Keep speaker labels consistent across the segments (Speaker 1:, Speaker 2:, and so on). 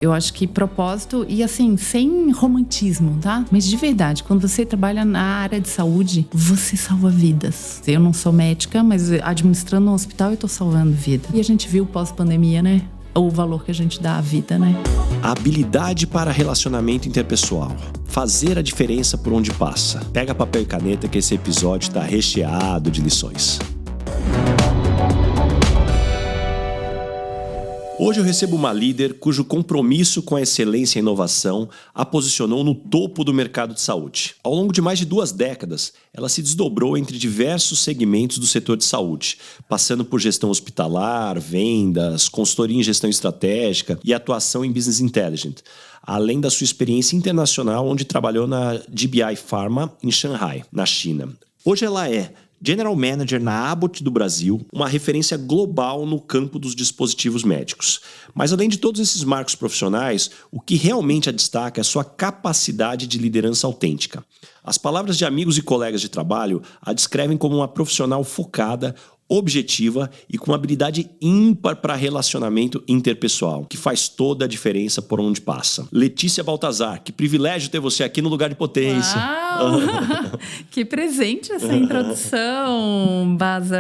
Speaker 1: Eu acho que propósito, e assim, sem romantismo, tá? Mas de verdade, quando você trabalha na área de saúde, você salva vidas. Eu não sou médica, mas administrando um hospital eu tô salvando vida. E a gente viu pós-pandemia, né? O valor que a gente dá à vida, né?
Speaker 2: Habilidade para relacionamento interpessoal. Fazer a diferença por onde passa. Pega papel e caneta que esse episódio tá recheado de lições. Hoje eu recebo uma líder cujo compromisso com a excelência e a inovação a posicionou no topo do mercado de saúde. Ao longo de mais de 2 décadas, ela se desdobrou entre diversos segmentos do setor de saúde, passando por gestão hospitalar, vendas, consultoria em gestão estratégica e atuação em business intelligence, além da sua experiência internacional, onde trabalhou na GBI Pharma em Shanghai, na China. Hoje ela é General Manager na Abbott do Brasil, uma referência global no campo dos dispositivos médicos. Mas além de todos esses marcos profissionais, o que realmente a destaca é a sua capacidade de liderança autêntica. As palavras de amigos e colegas de trabalho a descrevem como uma profissional focada, objetiva e com habilidade ímpar para relacionamento interpessoal, que faz toda a diferença por onde passa. Letícia Baltazar, que privilégio ter você aqui no Lugar de Potência.
Speaker 1: Uau! Que presente essa introdução, Baza.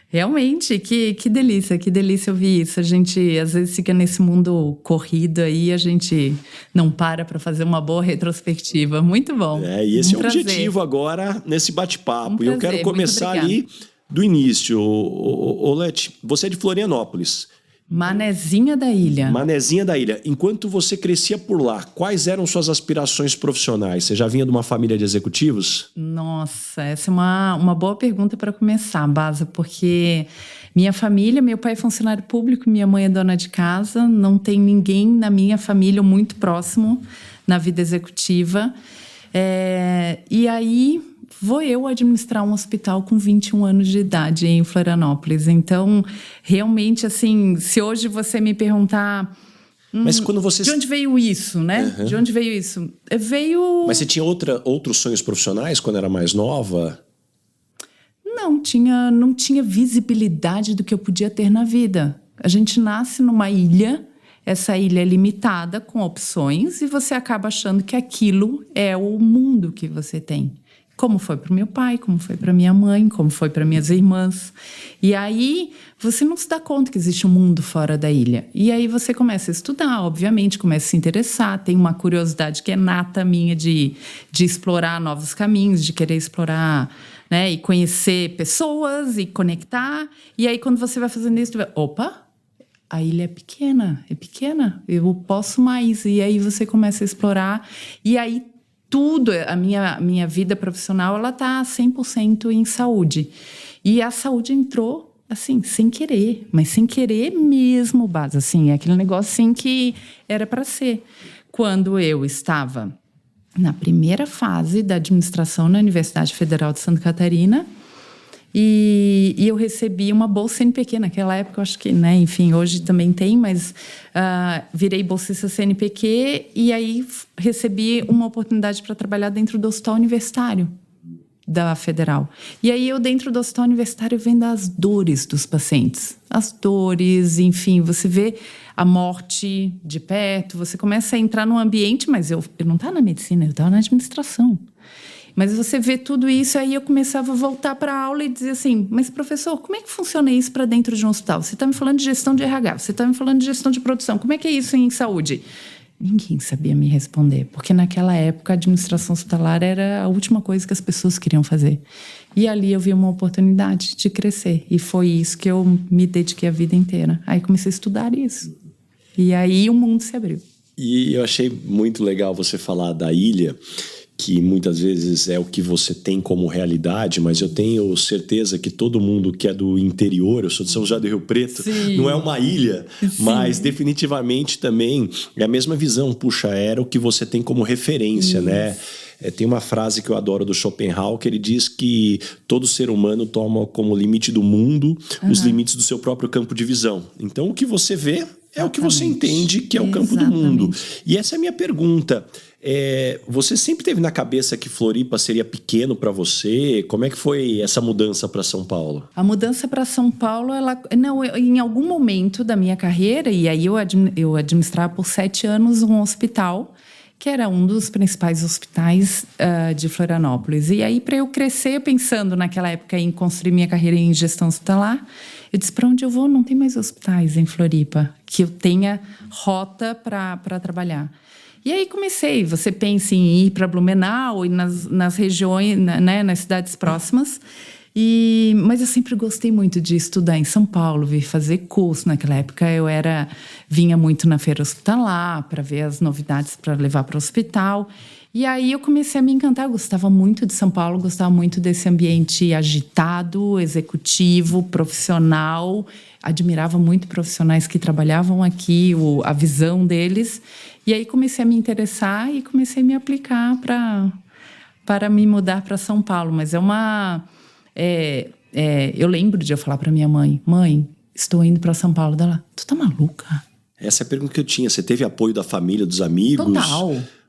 Speaker 1: Realmente, que delícia ouvir isso. A gente, às vezes, fica nesse mundo corrido aí, a gente não para fazer uma boa retrospectiva. Muito bom.
Speaker 2: E esse é o objetivo agora, nesse bate-papo. E eu quero começar ali do início. Leti, você é de Florianópolis.
Speaker 1: Manezinha da Ilha.
Speaker 2: Manezinha da Ilha. Enquanto você crescia por lá, quais eram suas aspirações profissionais? Você já vinha de uma família de executivos?
Speaker 1: Nossa, essa é uma boa pergunta para começar, Baza, porque minha família, meu pai é funcionário público, minha mãe é dona de casa, não tem ninguém na minha família muito próximo na vida executiva. E aí vou eu administrar um hospital com 21 anos de idade em Florianópolis. Então, realmente, assim, se hoje você me perguntar...
Speaker 2: Mas quando você...
Speaker 1: De onde veio isso, né? Uhum. De onde veio isso? Veio...
Speaker 2: Mas você tinha outros sonhos profissionais quando era mais nova?
Speaker 1: Não tinha visibilidade do que eu podia ter na vida. A gente nasce numa ilha, essa ilha é limitada com opções e você acaba achando que aquilo é o mundo que você tem. Como foi para o meu pai, como foi para minha mãe, como foi para minhas irmãs. E aí você não se dá conta que existe um mundo fora da ilha. E aí você começa a estudar, obviamente, começa a se interessar. Tem uma curiosidade que é nata minha de explorar novos caminhos, de querer explorar, né, e conhecer pessoas e conectar. E aí quando você vai fazendo isso, opa, a ilha é pequena, eu posso mais. E aí você começa a explorar. E aí tudo, a minha vida profissional, ela tá 100% em saúde. E a saúde entrou, assim, sem querer, mas sem querer mesmo, Base, assim, é aquele negócio, assim, que era para ser. Quando eu estava na primeira fase da administração na Universidade Federal de Santa Catarina, e eu recebi uma bolsa CNPq. Naquela época, eu acho que, né, enfim, hoje também tem, mas virei bolsista CNPq e aí recebi uma oportunidade para trabalhar dentro do hospital universitário da Federal. E aí eu, dentro do hospital universitário, vendo as dores dos pacientes. As dores, enfim, você vê a morte de perto, você começa a entrar num ambiente, mas eu não estava na medicina, eu estava na administração. Mas você vê tudo isso, aí eu começava a voltar para a aula e dizer assim, mas professor, como é que funciona isso para dentro de um hospital? Você está me falando de gestão de RH, você está me falando de gestão de produção, como é que é isso em saúde? Ninguém sabia me responder, porque naquela época a administração hospitalar era a última coisa que as pessoas queriam fazer. E ali eu vi uma oportunidade de crescer, e foi isso que eu me dediquei a vida inteira. Aí comecei a estudar isso, e aí o mundo se abriu.
Speaker 2: E eu achei muito legal você falar da ilha, que muitas vezes é o que você tem como realidade, mas eu tenho certeza que todo mundo que é do interior, eu sou de São José do Rio Preto, sim, não é uma ilha, sim, mas definitivamente também é a mesma visão. Puxa, era o que você tem como referência, isso, né? Tem uma frase que eu adoro do Schopenhauer, que ele diz que todo ser humano toma como limite do mundo os limites do seu próprio campo de visão. Então, o que você vê é o que você entende que é o campo do mundo. E essa é a minha pergunta. Você sempre teve na cabeça que Floripa seria pequeno para você? Como é que foi essa mudança para São Paulo?
Speaker 1: A mudança para São Paulo, em algum momento da minha carreira, e aí eu administrava por 7 anos um hospital, que era um dos principais hospitais de Florianópolis. E aí, para eu crescer, pensando naquela época em construir minha carreira em gestão hospitalar, eu disse, para onde eu vou? Não tem mais hospitais em Floripa que eu tenha rota para trabalhar. E aí comecei, você pensa em ir para Blumenau e nas regiões, né, nas cidades próximas. Mas eu sempre gostei muito de estudar em São Paulo, vir fazer curso. Naquela época vinha muito na feira hospitalar para ver as novidades para levar para o hospital. E aí eu comecei a me encantar, eu gostava muito de São Paulo, gostava muito desse ambiente agitado, executivo, profissional. Admirava muito profissionais que trabalhavam aqui, a visão deles. E aí comecei a me interessar e comecei a me aplicar para me mudar para São Paulo. Mas eu lembro de eu falar para minha mãe, estou indo para São Paulo. Dela, tu tá maluca?
Speaker 2: Essa é a pergunta que eu tinha. Você teve apoio da família, dos amigos?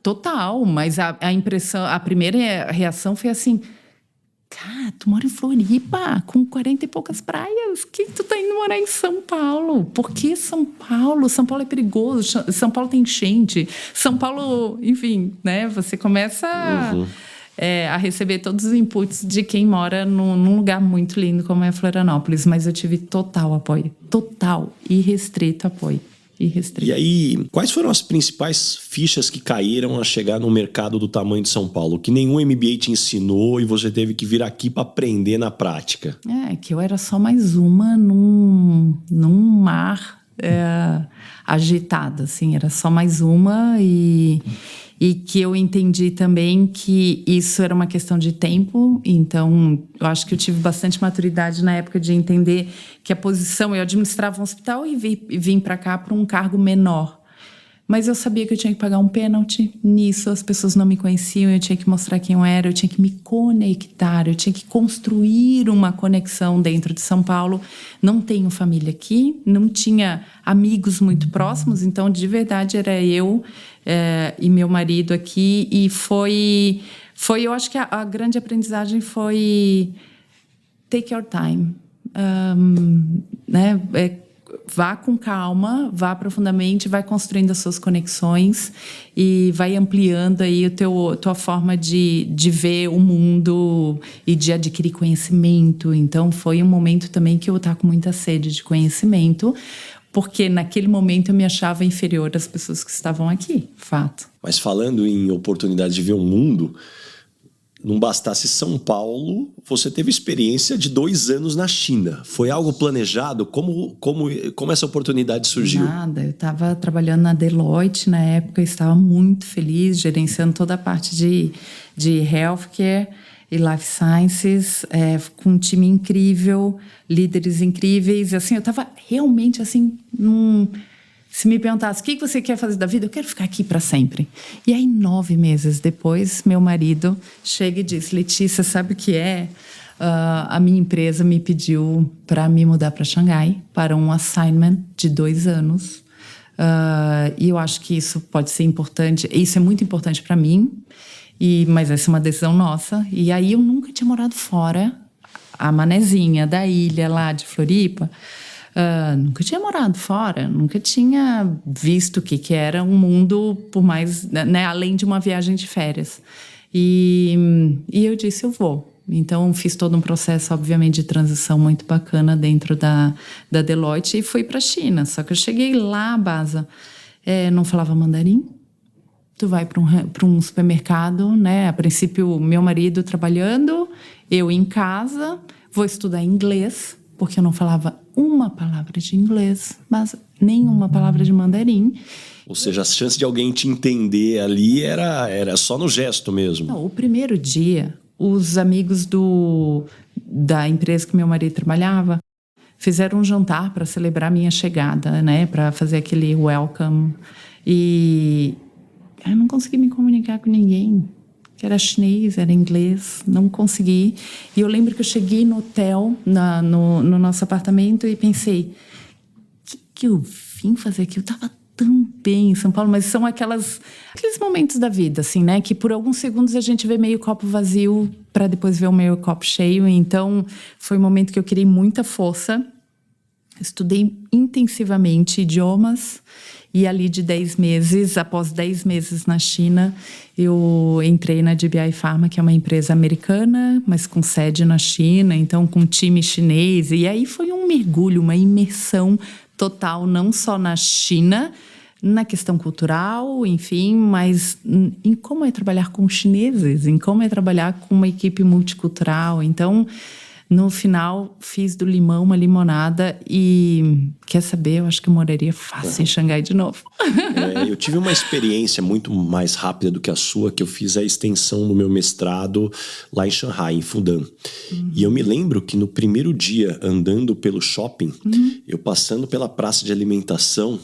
Speaker 1: Total. Mas a primeira reação foi assim, cara, tu mora em Floripa, com 40 e poucas praias. Que tu tá indo morar em São Paulo? Por que São Paulo? São Paulo é perigoso, São Paulo tem enchente. São Paulo, enfim, né? Você começa a receber todos os inputs de quem mora num lugar muito lindo como é Florianópolis. Mas eu tive total apoio. Total, irrestrito apoio. E
Speaker 2: aí, quais foram as principais fichas que caíram a chegar no mercado do tamanho de São Paulo? Que nenhum MBA te ensinou e você teve que vir aqui para aprender na prática?
Speaker 1: Que eu era só mais uma num mar agitado, assim. Era só mais uma e que eu entendi também que isso era uma questão de tempo. Então, eu acho que eu tive bastante maturidade na época de entender que a posição... Eu administrava um hospital e vim para cá para um cargo menor. Mas eu sabia que eu tinha que pagar um pênalti nisso. As pessoas não me conheciam, eu tinha que mostrar quem eu era, eu tinha que me conectar, eu tinha que construir uma conexão dentro de São Paulo. Não tenho família aqui, não tinha amigos muito próximos, então, de verdade, era eu e meu marido aqui. E eu acho que a grande aprendizagem foi take your time. Né? Vá com calma, vá profundamente, vai construindo as suas conexões e vai ampliando aí tua forma de ver o mundo e de adquirir conhecimento. Então, foi um momento também que eu estava com muita sede de conhecimento, porque naquele momento eu me achava inferior às pessoas que estavam aqui, fato.
Speaker 2: Mas falando em oportunidade de ver o mundo, não bastasse São Paulo, você teve experiência de 2 anos na China. Foi algo planejado? Como essa oportunidade surgiu?
Speaker 1: Nada, eu estava trabalhando na Deloitte na época, estava muito feliz, gerenciando toda a parte de healthcare e life sciences, com um time incrível, líderes incríveis. Assim, eu estava realmente assim, se me perguntasse o que você quer fazer da vida, eu quero ficar aqui para sempre. E aí, 9 meses depois, meu marido chega e diz, Letícia, sabe o que é? A minha empresa me pediu para me mudar para Xangai, para um assignment de 2 anos. E eu acho que isso pode ser importante, isso é muito importante para mim, mas essa é uma decisão nossa. E aí eu nunca tinha morado fora, a manezinha da ilha lá de Floripa. Nunca tinha morado fora, nunca tinha visto o que era um mundo, por mais, né, além de uma viagem de férias. E eu disse, eu vou. Então, fiz todo um processo, obviamente, de transição muito bacana dentro da Deloitte e fui para a China. Só que eu cheguei lá, Basa, não falava mandarim. Tu vai para um supermercado, né? A princípio, meu marido trabalhando, eu em casa, vou estudar inglês, porque eu não falava uma palavra de inglês, mas nenhuma palavra de mandarim.
Speaker 2: Ou seja, a chance de alguém te entender ali era só no gesto mesmo.
Speaker 1: Não, o primeiro dia, os amigos da empresa que meu marido trabalhava fizeram um jantar para celebrar a minha chegada, né? Para fazer aquele welcome. E eu não consegui me comunicar com ninguém. Era chinês, era inglês, não consegui. E eu lembro que eu cheguei no hotel, no nosso apartamento, e pensei, o que eu vim fazer aqui, eu tava tão bem em São Paulo, mas são aqueles momentos da vida, assim, né? Que por alguns segundos a gente vê meio copo vazio para depois ver o meio copo cheio. Então, foi um momento que eu criei muita força. Estudei intensivamente idiomas e ali de 10 meses, após 10 meses na China, eu entrei na DBI Pharma, que é uma empresa americana, mas com sede na China, então com time chinês. E aí foi um mergulho, uma imersão total, não só na China, na questão cultural, enfim, mas em como é trabalhar com chineses, em como é trabalhar com uma equipe multicultural. Então, no final, fiz do limão uma limonada e, quer saber, eu acho que eu moraria fácil em Xangai de novo.
Speaker 2: Eu tive uma experiência muito mais rápida do que a sua, que eu fiz a extensão do meu mestrado lá em Shanghai, em Fudan. E eu me lembro que no primeiro dia, andando pelo shopping, eu passando pela praça de alimentação,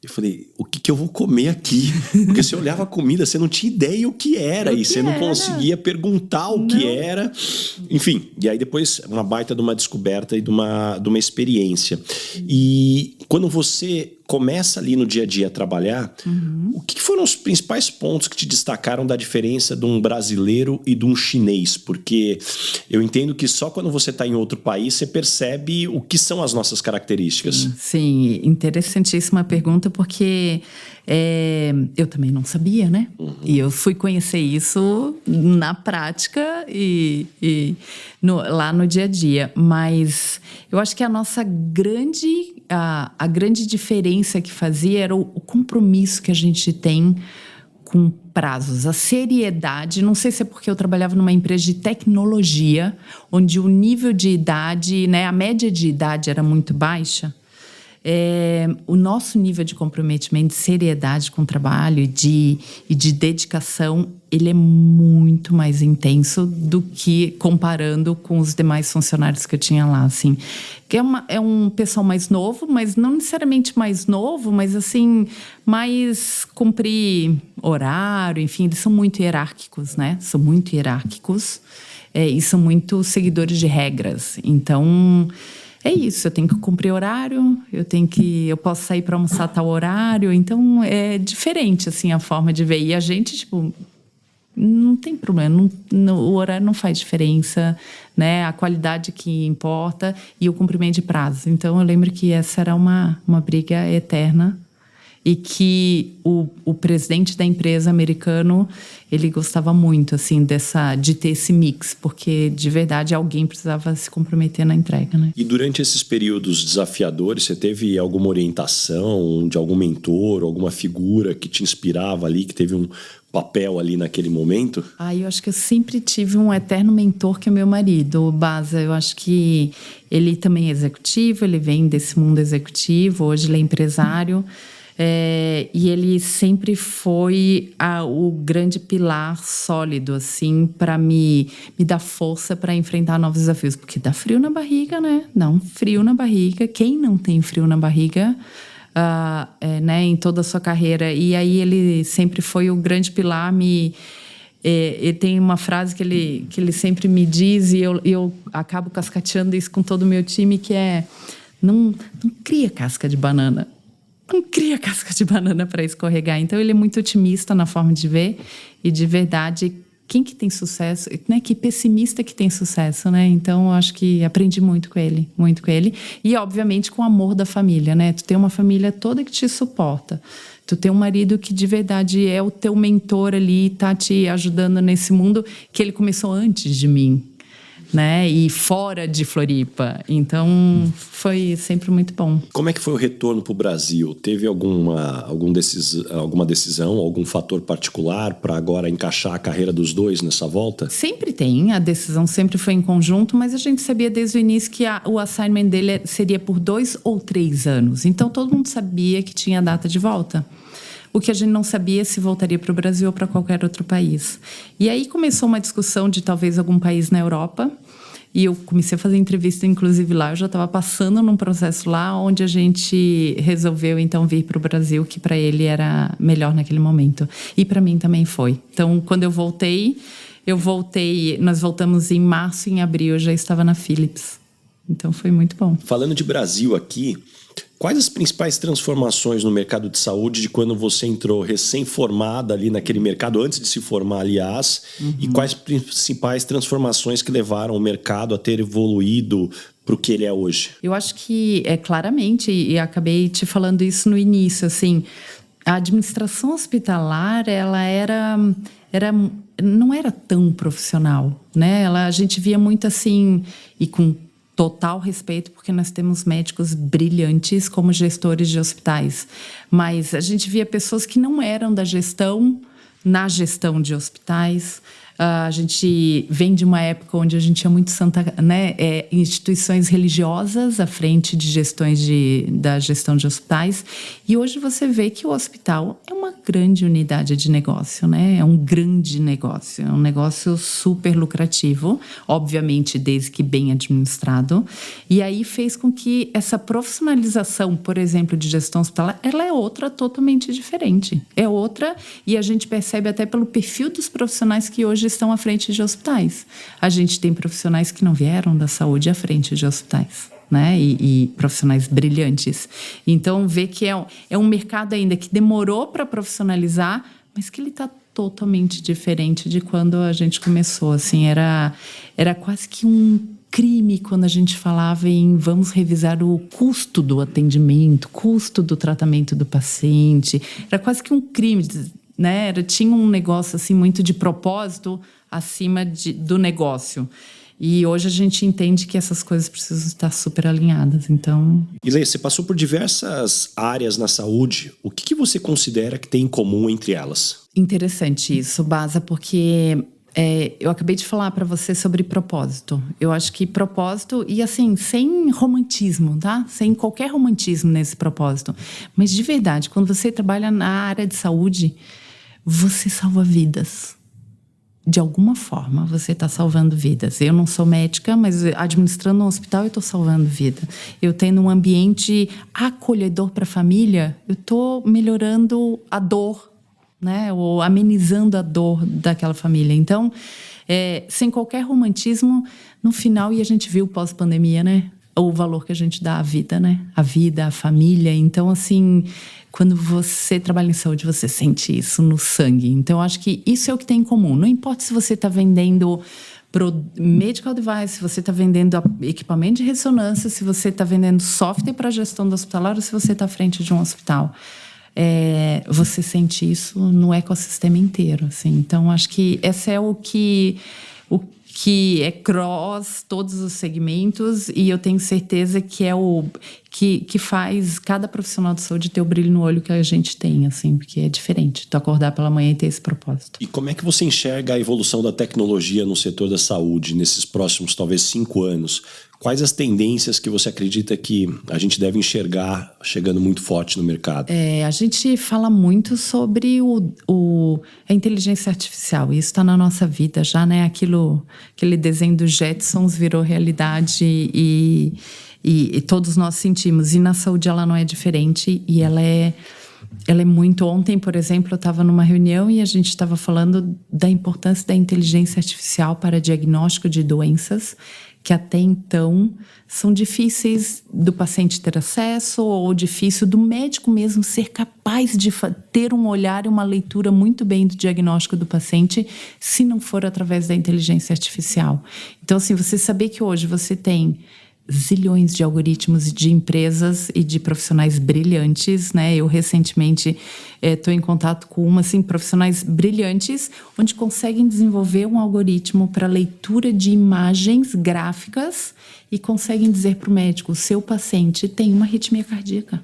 Speaker 2: eu falei, o que eu vou comer aqui? Porque você olhava a comida, você não tinha ideia o que era. E você não conseguia perguntar o que era. Enfim, e aí depois uma baita de uma descoberta e de uma experiência. E quando você começa ali no dia a dia a trabalhar, o que foram os principais pontos que te destacaram da diferença de um brasileiro e de um chinês? Porque eu entendo que só quando você está em outro país você percebe o que são as nossas características.
Speaker 1: Sim, interessantíssima pergunta, porque eu também não sabia, né? E eu fui conhecer isso na prática e lá no dia a dia. Mas eu acho que a nossa grande diferença que fazia era o compromisso que a gente tem com prazos, a seriedade. Não sei se é porque eu trabalhava numa empresa de tecnologia, onde o nível de idade, né, a média de idade era muito baixa. O nosso nível de comprometimento, de seriedade com o trabalho e de dedicação, ele é muito mais intenso do que comparando com os demais funcionários que eu tinha lá, assim. Que é um pessoal mais novo, mas não necessariamente mais novo, mas assim, mais cumprir horário, enfim, eles são muito hierárquicos, né? São muito hierárquicos e são muito seguidores de regras. Então, é isso, eu tenho que cumprir horário, eu posso sair para almoçar a tal horário, então é diferente, assim, a forma de ver. E a gente, tipo, não tem problema, o horário não faz diferença, né? A qualidade que importa e o cumprimento de prazo. Então, eu lembro que essa era uma briga eterna e que o presidente da empresa americano, ele gostava muito, assim, de ter esse mix, porque, de verdade, alguém precisava se comprometer na entrega, né?
Speaker 2: E durante esses períodos desafiadores, você teve alguma orientação de algum mentor, alguma figura que te inspirava ali, que teve um papel ali naquele momento?
Speaker 1: Eu acho que eu sempre tive um eterno mentor, que é meu marido, o Baza. Eu acho que ele também é executivo, ele vem desse mundo executivo, hoje ele é empresário. E ele sempre foi o grande pilar sólido, assim, para me dar força para enfrentar novos desafios. Porque dá frio na barriga, né? Dá um frio na barriga. Quem não tem frio na barriga, né, em toda a sua carreira? E aí ele sempre foi o grande pilar. Ele tem uma frase que ele sempre me diz, e eu acabo cascateando isso com todo o meu time, que é: não cria casca de banana. Não cria casca de banana para escorregar. Então, ele é muito otimista na forma de ver. E, de verdade, quem que tem sucesso, né? Que pessimista que tem sucesso, né? Então, eu acho que aprendi muito com ele. Muito com ele. E, obviamente, com o amor da família, né? Tu tem uma família toda que te suporta. Tu tem um marido que, de verdade, é o teu mentor ali, tá te ajudando nesse mundo que ele começou antes de mim, né? E fora de Floripa. Então, foi sempre muito bom.
Speaker 2: Como é que foi o retorno para o Brasil? Teve alguma decisão, algum fator particular para agora encaixar a carreira dos dois nessa volta?
Speaker 1: Sempre tem. A decisão sempre foi em conjunto, mas a gente sabia desde o início que o assignment dele seria por 2 ou 3 anos. Então, todo mundo sabia que tinha data de volta. O que a gente não sabia é se voltaria para o Brasil ou para qualquer outro país. E aí começou uma discussão de talvez algum país na Europa. E eu comecei a fazer entrevista, inclusive lá. Eu já estava passando num processo lá, onde a gente resolveu, então, vir para o Brasil, que para ele era melhor naquele momento. E para mim também foi. Então, quando eu voltei, nós voltamos em março, em abril eu já estava na Philips. Então, foi muito bom.
Speaker 2: Falando de Brasil aqui, Quais as principais transformações no mercado de saúde de quando você entrou recém-formada ali naquele mercado, antes de se formar, aliás, e quais principais transformações que levaram o mercado a ter evoluído para o que ele é hoje?
Speaker 1: Eu acho que claramente, e acabei te falando isso no início, assim, a administração hospitalar, ela não era tão profissional, né? A gente via muito assim, e com total respeito, porque nós temos médicos brilhantes como gestores de hospitais, mas a gente via pessoas que não eram da gestão, na gestão de hospitais. A gente vem de uma época onde a gente tinha muito instituições religiosas à frente de da gestão de hospitais, e hoje você vê que o hospital é uma grande unidade de negócio, né? É um grande negócio, é um negócio super lucrativo, obviamente desde que bem administrado, e aí fez com que essa profissionalização, por exemplo, de gestão hospitalar, ela é outra totalmente diferente, é outra, e a gente percebe até pelo perfil dos profissionais que hoje estão à frente de hospitais. A gente tem profissionais que não vieram da saúde à frente de hospitais, né? E profissionais brilhantes. Então, vê que é um mercado ainda que demorou para profissionalizar, mas que ele está totalmente diferente de quando a gente começou. Assim, era quase que um crime quando a gente falava em vamos revisar o custo do atendimento, custo do tratamento do paciente. Era quase que um crime, né? Tinha um negócio assim muito de propósito acima do negócio. E hoje a gente entende que essas coisas precisam estar super alinhadas. Então,
Speaker 2: Ilê, você passou por diversas áreas na saúde. O que você considera que tem em comum entre elas?
Speaker 1: interessante isso, Baza, porque eu acabei de falar para você sobre propósito. Eu acho que propósito, e assim, sem romantismo, tá? Sem qualquer romantismo nesse propósito. Mas de verdade, quando você trabalha na área de saúde, você salva vidas. De alguma forma, você está salvando vidas. Eu não sou médica, mas administrando um hospital, eu estou salvando vida. Eu tendo um ambiente acolhedor para a família, eu estou melhorando a dor, né? Ou amenizando a dor daquela família. Então, sem qualquer romantismo, no final, e a gente viu pós-pandemia, né? O valor que a gente dá à vida, né? A vida, a família. Então, assim, quando você trabalha em saúde, você sente isso no sangue. Então, eu acho que isso é o que tem em comum. Não importa se você está vendendo medical device, se você está vendendo equipamento de ressonância, se você está vendendo software para gestão do hospitalar ou se você está à frente de um hospital. Você sente isso no ecossistema inteiro, assim. Então, acho que esse é o que é cross todos os segmentos, e eu tenho certeza que é o que faz cada profissional de saúde ter o brilho no olho que a gente tem, assim, porque é diferente tu acordar pela manhã e ter esse propósito.
Speaker 2: E como é que você enxerga a evolução da tecnologia no setor da saúde nesses próximos, talvez, 5 anos? Quais as tendências que você acredita que a gente deve enxergar chegando muito forte no mercado?
Speaker 1: A gente fala muito sobre a inteligência artificial. Isso está na nossa vida já, né? Aquele desenho dos Jetsons virou realidade e todos nós sentimos. E na saúde ela não é diferente, e ela é muito... Ontem, por exemplo, eu estava numa reunião e a gente estava falando da importância da inteligência artificial para diagnóstico de doenças que até então são difíceis do paciente ter acesso, ou difícil do médico mesmo ser capaz de ter um olhar e uma leitura muito bem do diagnóstico do paciente, se não for através da inteligência artificial. Então, assim, você saber que hoje você tem zilhões de algoritmos de empresas e de profissionais brilhantes, né? Eu recentemente estou em contato com profissionais brilhantes, onde conseguem desenvolver um algoritmo para leitura de imagens gráficas e conseguem dizer para o médico: o seu paciente tem uma arritmia cardíaca.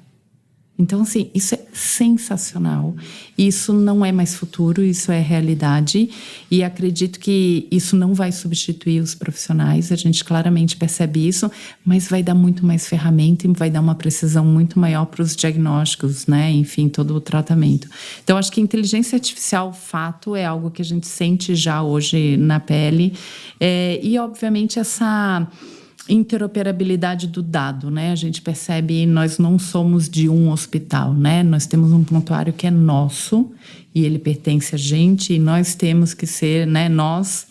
Speaker 1: Então, assim, isso é sensacional. Isso não é mais futuro, isso é realidade. E acredito que isso não vai substituir os profissionais, a gente claramente percebe isso, mas vai dar muito mais ferramenta e vai dar uma precisão muito maior para os diagnósticos, né? Enfim, todo o tratamento. Então, acho que inteligência artificial, fato, é algo que a gente sente já hoje na pele. E, obviamente, essa interoperabilidade do dado, né? A gente percebe, nós não somos de um hospital, né? Nós temos um prontuário que é nosso e ele pertence a gente, e nós temos que ser, né? Nós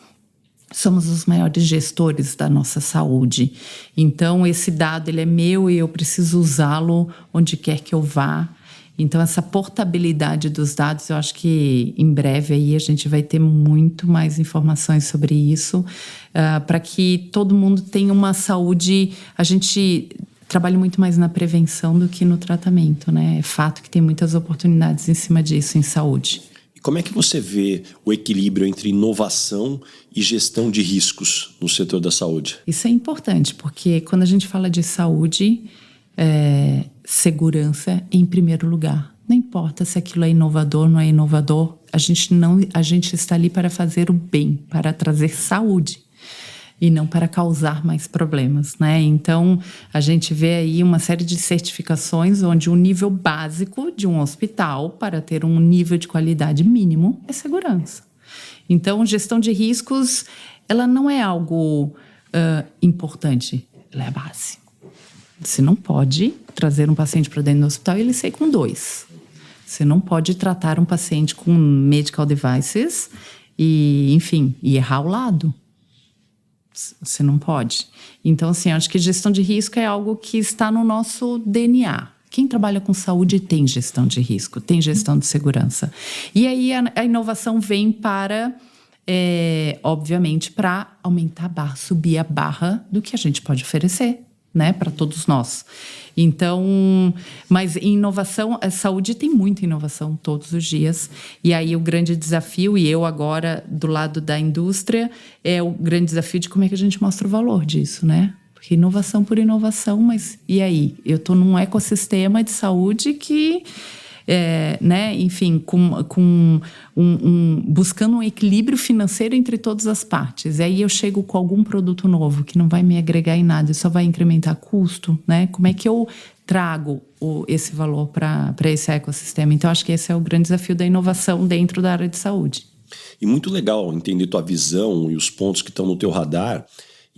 Speaker 1: somos os maiores gestores da nossa saúde. Então, esse dado ele é meu e eu preciso usá-lo onde quer que eu vá. Então, essa portabilidade dos dados, eu acho que em breve aí a gente vai ter muito mais informações sobre isso, para que todo mundo tenha uma saúde. A gente trabalha muito mais na prevenção do que no tratamento, né? É fato que tem muitas oportunidades em cima disso em saúde.
Speaker 2: E como é que você vê o equilíbrio entre inovação e gestão de riscos no setor da saúde?
Speaker 1: Isso é importante, porque quando a gente fala de saúde, segurança em primeiro lugar. Não importa se aquilo é inovador ou não é inovador, a gente está ali para fazer o bem, para trazer saúde e não para causar mais problemas, né? Então, a gente vê aí uma série de certificações onde o nível básico de um hospital para ter um nível de qualidade mínimo é segurança. Então, gestão de riscos, ela não é algo importante, ela é a base. Você não pode trazer um paciente para dentro do hospital e ele sair com 2. Você não pode tratar um paciente com medical devices e, enfim, e errar o lado. Você não pode. Então, assim, acho que gestão de risco é algo que está no nosso DNA. Quem trabalha com saúde tem gestão de risco, tem gestão de segurança. E aí a inovação vem para, obviamente, para aumentar a barra, subir a barra do que a gente pode oferecer, né, para todos nós. Então, mas em inovação, a saúde tem muita inovação todos os dias. E aí o grande desafio, e eu agora do lado da indústria, é o grande desafio de como é que a gente mostra o valor disso, né? Porque inovação por inovação, mas e aí? Eu estou num ecossistema de saúde que, né, enfim, buscando um equilíbrio financeiro entre todas as partes. E aí eu chego com algum produto novo que não vai me agregar em nada, só vai incrementar custo, né? Como é que eu trago esse valor para esse ecossistema? Então, acho que esse é o grande desafio da inovação dentro da área de saúde.
Speaker 2: E muito legal entender tua visão e os pontos que estão no teu radar.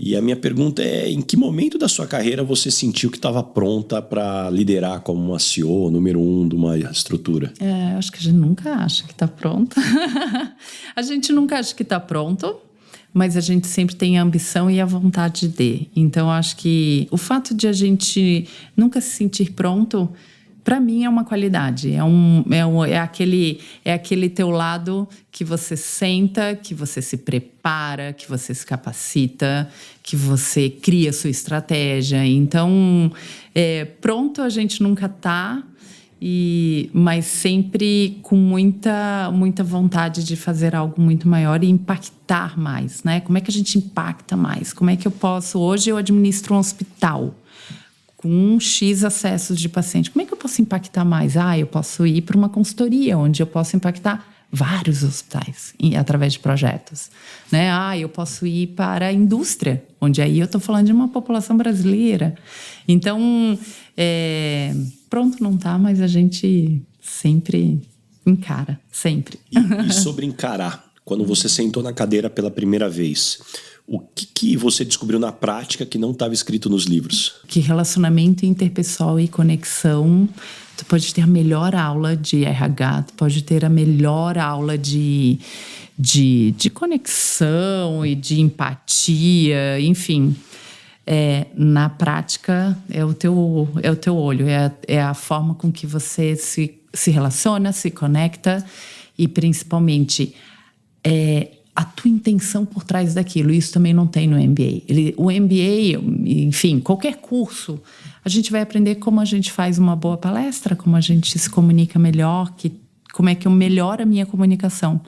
Speaker 2: E a minha pergunta é, em que momento da sua carreira você sentiu que estava pronta para liderar como uma CEO, número 1 de uma estrutura?
Speaker 1: Eu acho que a gente nunca acha que está pronto. A gente nunca acha que está pronto, mas a gente sempre tem a ambição e a vontade de. Então, acho que o fato de a gente nunca se sentir pronto, para mim é uma qualidade, é aquele teu lado que você senta, que você se prepara, que você se capacita, que você cria sua estratégia. Então, pronto a gente nunca tá, mas sempre com muita vontade de fazer algo muito maior e impactar mais, né? Como é que a gente impacta mais? Como é que eu posso... Hoje eu administro um hospital com X acessos de paciente. Como é que eu posso impactar mais? Eu posso ir para uma consultoria, onde eu posso impactar vários hospitais através de projetos, né? Eu posso ir para a indústria, onde aí eu estou falando de uma população brasileira. Então, pronto não tá, mas a gente sempre encara, sempre.
Speaker 2: E sobre encarar, quando você sentou na cadeira pela primeira vez, o que você descobriu na prática que não estava escrito nos livros?
Speaker 1: Que relacionamento interpessoal e conexão, tu pode ter a melhor aula de RH, tu pode ter a melhor aula de conexão e de empatia, enfim. Na prática, é o teu olho, é a forma com que você se relaciona, se conecta e, principalmente, a tua intenção por trás daquilo. Isso também não tem no MBA. O MBA, enfim, qualquer curso, a gente vai aprender como a gente faz uma boa palestra, como a gente se comunica melhor, como é que eu melhoro a minha comunicação.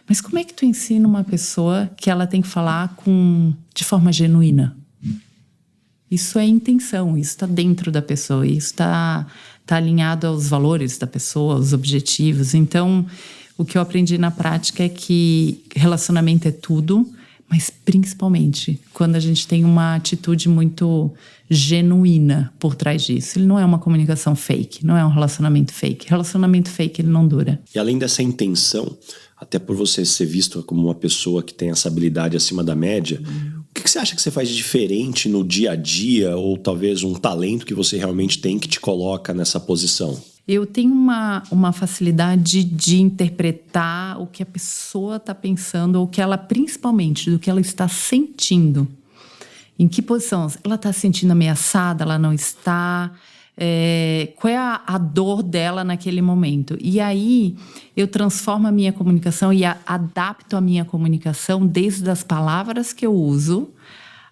Speaker 1: Mas como é que tu ensina uma pessoa que ela tem que falar de forma genuína? Isso é intenção, isso está dentro da pessoa, isso está alinhado aos valores da pessoa, aos objetivos. Então, o que eu aprendi na prática é que relacionamento é tudo, mas principalmente quando a gente tem uma atitude muito genuína por trás disso. Ele não é uma comunicação fake, não é um relacionamento fake. Relacionamento fake, ele não dura.
Speaker 2: E além dessa intenção, até por você ser visto como uma pessoa que tem essa habilidade acima da média, o que você acha que você faz de diferente no dia a dia, ou talvez um talento que você realmente tem que te coloca nessa posição?
Speaker 1: Eu tenho uma facilidade de interpretar o que a pessoa está pensando, ou que ela, principalmente, do que ela está sentindo. Em que posição? Ela está se sentindo ameaçada? Ela não está? Qual é a dor dela naquele momento? E aí eu transformo a minha comunicação e adapto a minha comunicação desde as palavras que eu uso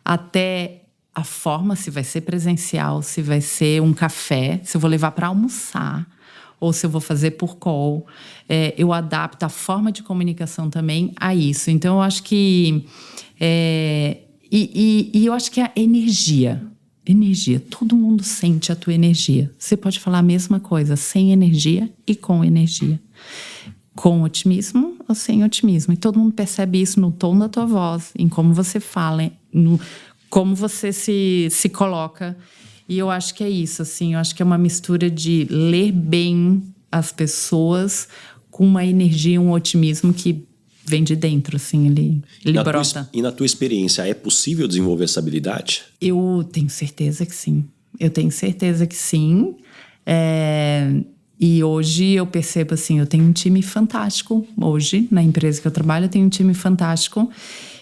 Speaker 1: até a forma, se vai ser presencial, se vai ser um café, se eu vou levar para almoçar ou se eu vou fazer por call. Eu adapto a forma de comunicação também a isso. Então eu acho que... eu acho que a energia, todo mundo sente a tua energia. Você pode falar a mesma coisa sem energia e com energia. Com otimismo ou sem otimismo. E todo mundo percebe isso no tom da tua voz, em como você fala, como você se coloca. E eu acho que é isso, assim. Eu acho que é uma mistura de ler bem as pessoas com uma energia, um otimismo que vem de dentro, assim, ele brota.
Speaker 2: E na tua experiência, é possível desenvolver essa habilidade?
Speaker 1: Eu tenho certeza que sim. E hoje eu percebo, assim, eu tenho um time fantástico. Hoje, na empresa que eu trabalho, eu tenho um time fantástico.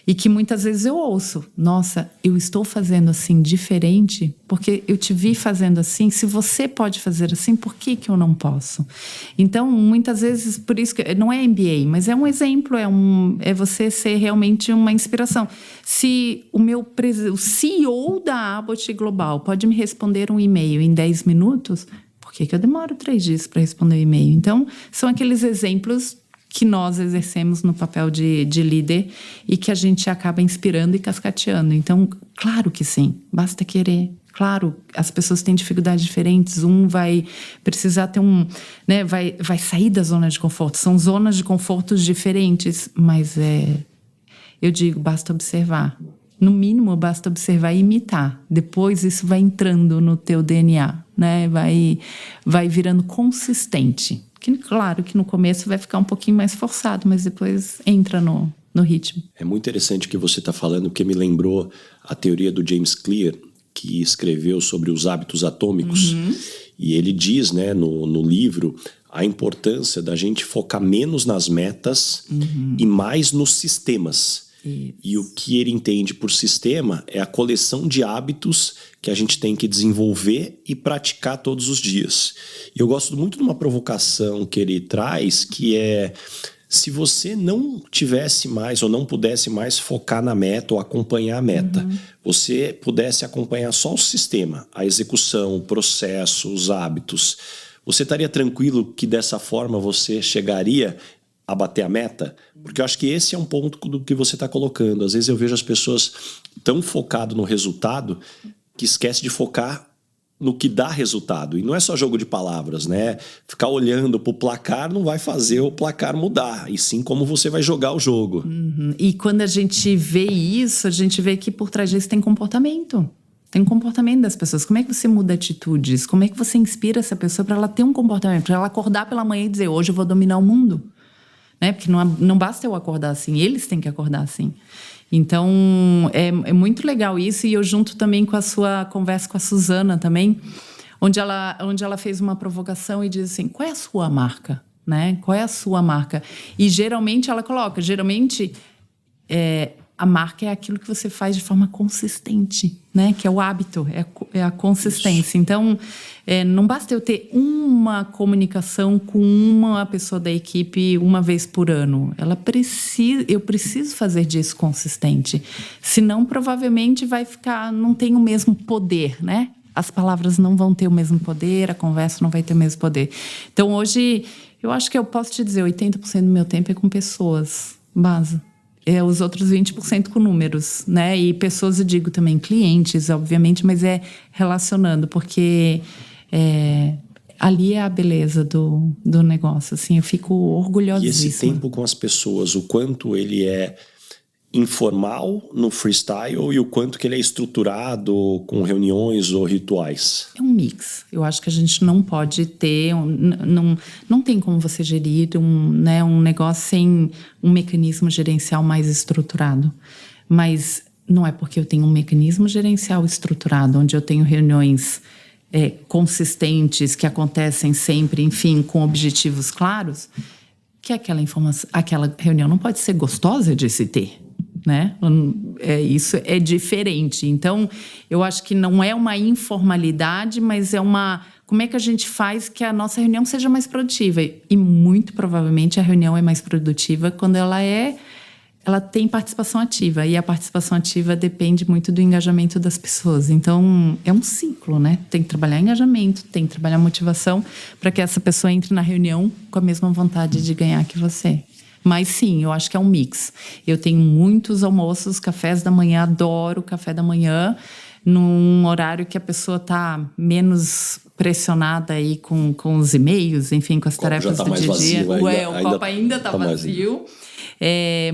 Speaker 1: E que muitas vezes eu ouço, nossa, eu estou fazendo assim diferente porque eu te vi fazendo assim. Se você pode fazer assim, por que eu não posso? Então, muitas vezes, por isso que não é MBA, mas é um exemplo, é você ser realmente uma inspiração. Se o CEO da Abbott Global pode me responder um e-mail em 10 minutos, por que eu demoro 3 dias para responder o e-mail? Então, são aqueles exemplos que nós exercemos no papel de líder e que a gente acaba inspirando e cascateando. Então, claro que sim, basta querer. Claro, as pessoas têm dificuldades diferentes, vai precisar ter vai sair da zona de conforto. São zonas de confortos diferentes, mas eu digo, basta observar. No mínimo, basta observar e imitar. Depois, isso vai entrando no teu DNA, né? Vai virando consistente. Claro que no começo vai ficar um pouquinho mais forçado, mas depois entra no ritmo.
Speaker 2: É muito interessante o que você está falando, porque me lembrou a teoria do James Clear, que escreveu sobre os hábitos atômicos. E ele diz, né, no livro, a importância da gente focar menos nas metas e mais nos sistemas. E o que ele entende por sistema é a coleção de hábitos que a gente tem que desenvolver e praticar todos os dias. E eu gosto muito de uma provocação que ele traz, que é: se você não tivesse mais ou não pudesse mais focar na meta ou acompanhar a meta, você pudesse acompanhar só o sistema, a execução, o processo, os hábitos, você estaria tranquilo que dessa forma você chegaria a bater a meta? Porque eu acho que esse é um ponto do que você está colocando. Às vezes eu vejo as pessoas tão focadas no resultado que esquece de focar no que dá resultado. E não é só jogo de palavras, né? Ficar olhando para o placar não vai fazer o placar mudar, e sim como você vai jogar o jogo.
Speaker 1: E quando a gente vê isso, a gente vê que por trás disso tem comportamento. Tem um comportamento das pessoas. Como é que você muda atitudes? Como é que você inspira essa pessoa para ela ter um comportamento? Para ela acordar pela manhã e dizer, hoje eu vou dominar o mundo. Né? Porque não basta eu acordar assim, eles têm que acordar assim. Então, é muito legal isso. E eu junto também com a sua conversa com a Suzana também, onde ela fez uma provocação e diz assim, qual é a sua marca? Né? Qual é a sua marca? E geralmente ela coloca, a marca é aquilo que você faz de forma consistente, né? Que é o hábito, é a consistência. Isso. Então, não basta eu ter uma comunicação com uma pessoa da equipe uma vez por ano. Eu preciso fazer disso consistente. Senão, provavelmente, não tem o mesmo poder, né? As palavras não vão ter o mesmo poder, a conversa não vai ter o mesmo poder. Então, hoje, eu acho que eu posso te dizer, 80% do meu tempo é com pessoas, base. Os outros 20% com números, né? E pessoas, eu digo também, clientes, obviamente, mas relacionando, porque ali é a beleza do negócio, assim, eu fico orgulhosíssima.
Speaker 2: E esse tempo com as pessoas, o quanto ele é informal no freestyle e o quanto que ele é estruturado com reuniões ou rituais?
Speaker 1: É um mix. Eu acho que a gente não pode ter... Não tem como você gerir um negócio sem um mecanismo gerencial mais estruturado. Mas não é porque eu tenho um mecanismo gerencial estruturado, onde eu tenho reuniões consistentes, que acontecem sempre, enfim, com objetivos claros, que aquela reunião não pode ser gostosa de se ter, né? Isso é diferente. Então, eu acho que não é uma informalidade, mas como é que a gente faz que a nossa reunião seja mais produtiva? E muito provavelmente a reunião é mais produtiva quando ela tem participação ativa. E a participação ativa depende muito do engajamento das pessoas. Então, é um ciclo, né? Tem que trabalhar engajamento, tem que trabalhar motivação para que essa pessoa entre na reunião com a mesma vontade de ganhar que você. Mas sim, eu acho que é um mix. Eu tenho muitos almoços, cafés da manhã, adoro café da manhã, num horário que a pessoa está menos pressionada aí com os e-mails, enfim, com as tarefas do dia a dia. O copo ainda está vazio.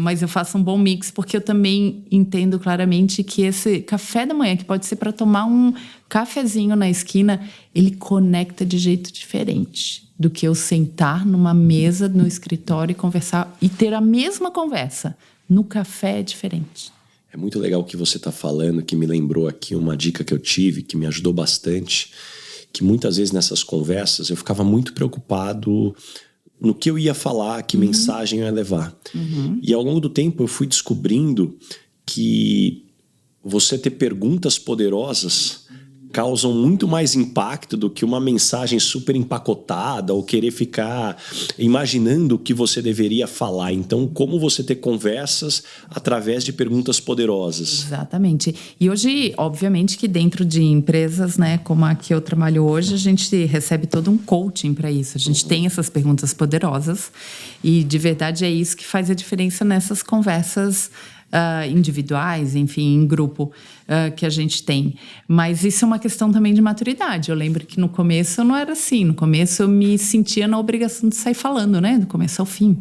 Speaker 1: Mas eu faço um bom mix, porque eu também entendo claramente que esse café da manhã, que pode ser para tomar um cafezinho na esquina, ele conecta de jeito diferente do que eu sentar numa mesa no escritório e conversar e ter a mesma conversa. No café é diferente.
Speaker 2: É muito legal o que você está falando, que me lembrou aqui uma dica que eu tive, que me ajudou bastante, que muitas vezes nessas conversas eu ficava muito preocupado no que eu ia falar, que mensagem eu ia levar. E ao longo do tempo eu fui descobrindo que você ter perguntas poderosas causam muito mais impacto do que uma mensagem super empacotada ou querer ficar imaginando o que você deveria falar. Então, como você ter conversas através de perguntas poderosas?
Speaker 1: Exatamente. E hoje, obviamente que dentro de empresas, né, como a que eu trabalho hoje, a gente recebe todo um coaching para isso. A gente tem essas perguntas poderosas e, de verdade, é isso que faz a diferença nessas conversas individuais, enfim, em grupo que a gente tem. Mas isso é uma questão também de maturidade. Eu lembro que no começo eu não era assim. No começo eu me sentia na obrigação de sair falando, né? Do começo ao fim.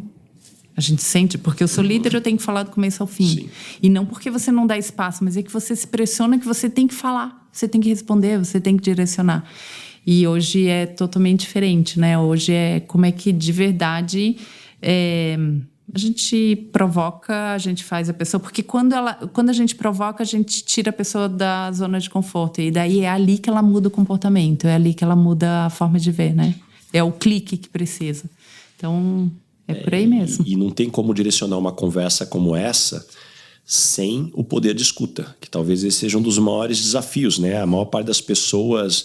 Speaker 1: A gente sente, porque eu sou líder, eu tenho que falar do começo ao fim.
Speaker 2: Sim.
Speaker 1: E não porque você não dá espaço, mas é que você se pressiona que você tem que falar, você tem que responder, você tem que direcionar. E hoje é totalmente diferente, né? Hoje é como é que de verdade a gente provoca, a gente faz a pessoa... Porque quando a gente provoca, a gente tira a pessoa da zona de conforto. E daí é ali que ela muda o comportamento, é ali que ela muda a forma de ver, né? É o clique que precisa. Então, é por aí mesmo.
Speaker 2: E não tem como direcionar uma conversa como essa sem o poder de escuta, que talvez esse seja um dos maiores desafios, né? A maior parte das pessoas...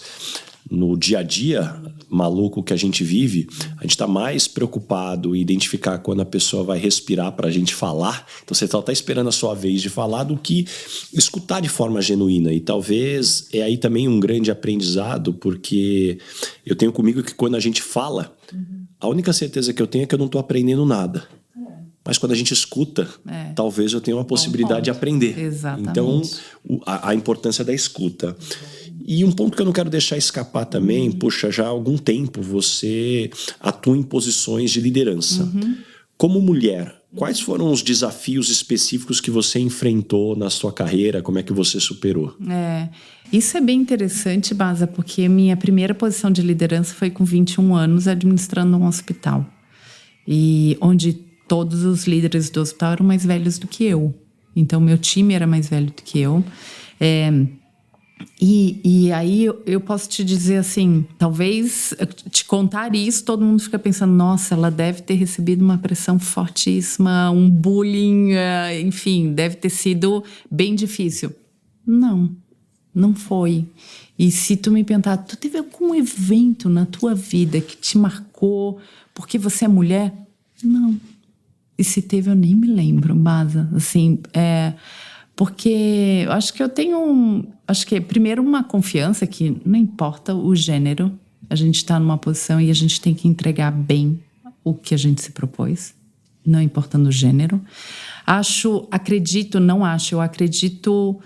Speaker 2: No dia a dia maluco que a gente vive, a gente está mais preocupado em identificar quando a pessoa vai respirar para a gente falar. Então você está esperando a sua vez de falar do que escutar de forma genuína. E talvez é aí também um grande aprendizado, porque eu tenho comigo que quando a gente fala, a única certeza que eu tenho é que eu não estou aprendendo nada. Mas quando a gente escuta, talvez eu tenha uma possibilidade de aprender.
Speaker 1: Exatamente.
Speaker 2: Então, a importância da escuta. E um ponto que eu não quero deixar escapar também, poxa, já há algum tempo você atua em posições de liderança. Como mulher, quais foram os desafios específicos que você enfrentou na sua carreira? Como é que você superou?
Speaker 1: Isso é bem interessante, Baza, porque minha primeira posição de liderança foi com 21 anos, administrando um hospital. E onde todos os líderes do hospital eram mais velhos do que eu. Então, meu time era mais velho do que eu. E aí eu posso te dizer assim, talvez te contar isso, todo mundo fica pensando, nossa, ela deve ter recebido uma pressão fortíssima, um bullying, enfim, deve ter sido bem difícil. Não foi. E se tu me perguntar, tu teve algum evento na tua vida que te marcou porque você é mulher? Não. E se teve, eu nem me lembro, Baza. Assim, porque eu acho que eu tenho... Acho que, primeiro, uma confiança que não importa o gênero, a gente está numa posição e a gente tem que entregar bem o que a gente se propôs, não importando o gênero. Eu acredito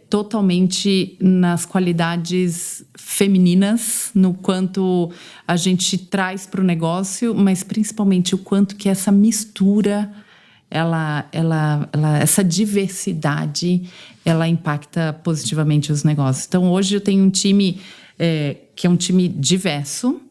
Speaker 1: totalmente nas qualidades femininas, no quanto a gente traz para o negócio, mas principalmente o quanto que essa mistura... essa diversidade, ela impacta positivamente os negócios. Então, hoje eu tenho um time que é um time diverso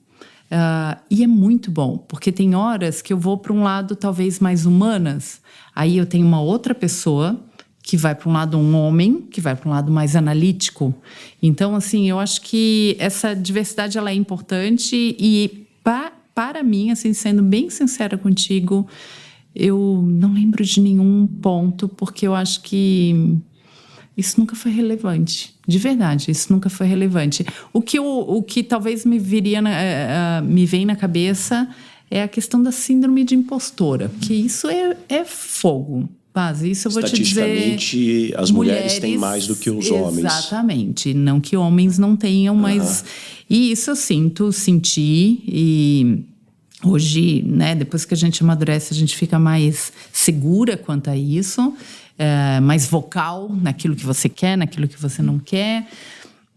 Speaker 1: e é muito bom, porque tem horas que eu vou para um lado talvez mais humanas, aí eu tenho uma outra pessoa que vai para um lado, um homem que vai para um lado mais analítico. Então, assim, eu acho que essa diversidade ela é importante e para mim, assim, sendo bem sincera contigo, eu não lembro de nenhum ponto, porque eu acho que isso nunca foi relevante. De verdade, isso nunca foi relevante. O que talvez me vem na cabeça é a questão da síndrome de impostora, que isso é fogo. Base, isso eu vou te dizer.
Speaker 2: Estatisticamente, as mulheres têm mais do que os homens.
Speaker 1: Exatamente. Não que homens não tenham, mas... E isso eu senti, e hoje, né, depois que a gente amadurece, a gente fica mais segura quanto a isso, mais vocal naquilo que você quer, naquilo que você não quer.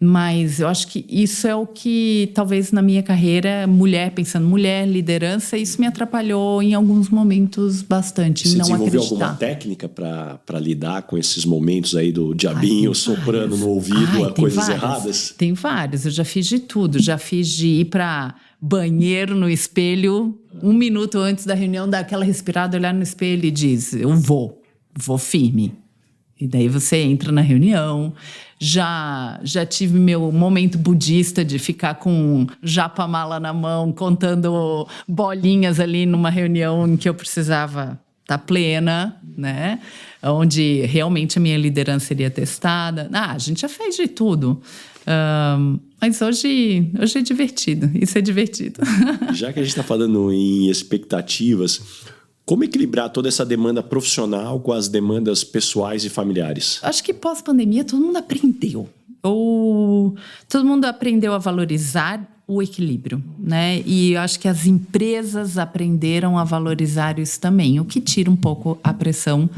Speaker 1: Mas eu acho que isso é o que, talvez na minha carreira, pensando mulher, liderança, isso me atrapalhou em alguns momentos bastante.
Speaker 2: Você
Speaker 1: não
Speaker 2: desenvolveu
Speaker 1: acreditar.
Speaker 2: alguma técnica para lidar com esses momentos aí do diabinho soprando no ouvido a coisas erradas?
Speaker 1: Tem vários, eu já fiz de tudo. Já fiz de ir para banheiro no espelho, 1 minuto antes da reunião, dar aquela respirada, olhar no espelho e diz, eu vou firme. E daí você entra na reunião. Já tive meu momento budista de ficar com japa-mala na mão, contando bolinhas ali numa reunião em que eu precisava estar plena, né? Onde realmente a minha liderança seria testada. A gente já fez de tudo. Mas hoje é divertido. Isso é divertido.
Speaker 2: Já que a gente está falando em expectativas, como equilibrar toda essa demanda profissional com as demandas pessoais e familiares?
Speaker 1: Acho que pós-pandemia todo mundo aprendeu. Todo mundo aprendeu a valorizar o equilíbrio, né? E eu acho que as empresas aprenderam a valorizar isso também, o que tira um pouco a pressão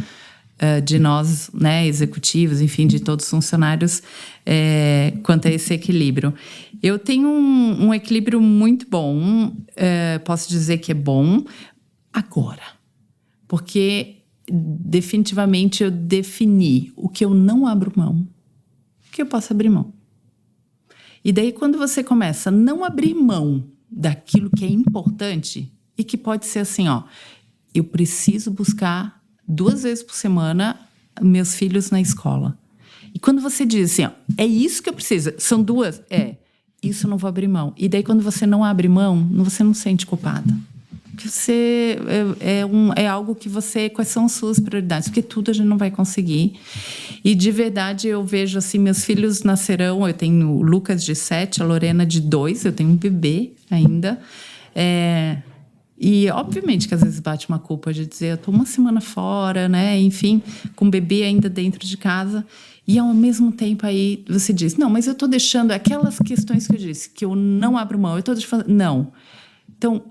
Speaker 1: de nós, né, executivos, enfim, de todos os funcionários, quanto a esse equilíbrio. Eu tenho um equilíbrio muito bom, posso dizer que é bom agora, porque definitivamente eu defini o que eu não abro mão, o que eu posso abrir mão. E daí quando você começa a não abrir mão daquilo que é importante e que pode ser assim, eu preciso buscar 2 vezes por semana meus filhos na escola. E quando você diz assim, é isso que eu preciso, são 2, isso eu não vou abrir mão. E daí quando você não abre mão, você não se sente culpada. Porque você é algo que quais são as suas prioridades? Porque tudo a gente não vai conseguir. E de verdade eu vejo assim, meus filhos nascerão, eu tenho o Lucas de 7, a Lorena de 2, eu tenho um bebê ainda. E obviamente que às vezes bate uma culpa de dizer, eu estou 1 semana fora, né? Enfim, com o bebê ainda dentro de casa. E ao mesmo tempo aí você diz, não, mas eu estou deixando aquelas questões que eu disse, que eu não abro mão, eu estou deixando... Não. Então,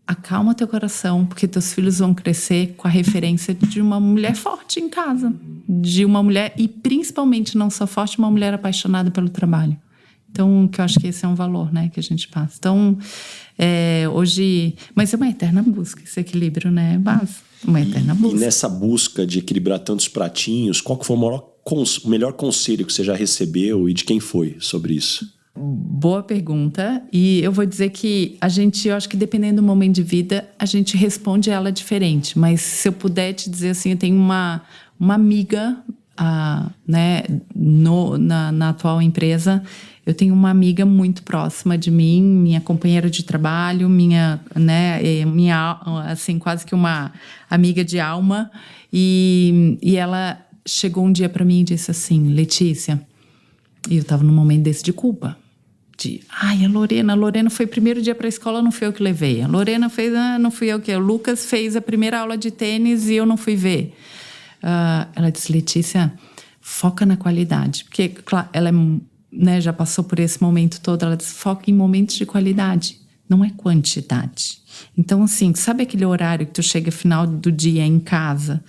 Speaker 1: acalma teu coração, porque teus filhos vão crescer com a referência de uma mulher forte em casa. De uma mulher, e principalmente não só forte, uma mulher apaixonada pelo trabalho. Então, que eu acho que esse é um valor, né, que a gente passa. Então, hoje... Mas é uma eterna busca, esse equilíbrio, né, base. Uma eterna busca.
Speaker 2: E nessa busca de equilibrar tantos pratinhos, qual que foi o melhor conselho que você já recebeu e de quem foi sobre isso?
Speaker 1: Boa pergunta. E eu vou dizer que eu acho que dependendo do momento de vida, a gente responde ela diferente. Mas se eu puder te dizer assim, eu tenho uma amiga, né, na atual empresa, eu tenho uma amiga muito próxima de mim, minha companheira de trabalho, minha, assim, quase que uma amiga de alma. E ela chegou um dia para mim e disse assim, Letícia, e eu estava num momento desse de culpa. A Lorena foi o primeiro dia para a escola, não fui eu que levei. A Lorena fez, não fui eu que... O Lucas fez a primeira aula de tênis e eu não fui ver. Ela disse, Letícia, foca na qualidade. Porque, claro, ela já passou por esse momento todo. Ela disse, foca em momentos de qualidade, não é quantidade. Então, assim, sabe aquele horário que tu chega final do dia em casa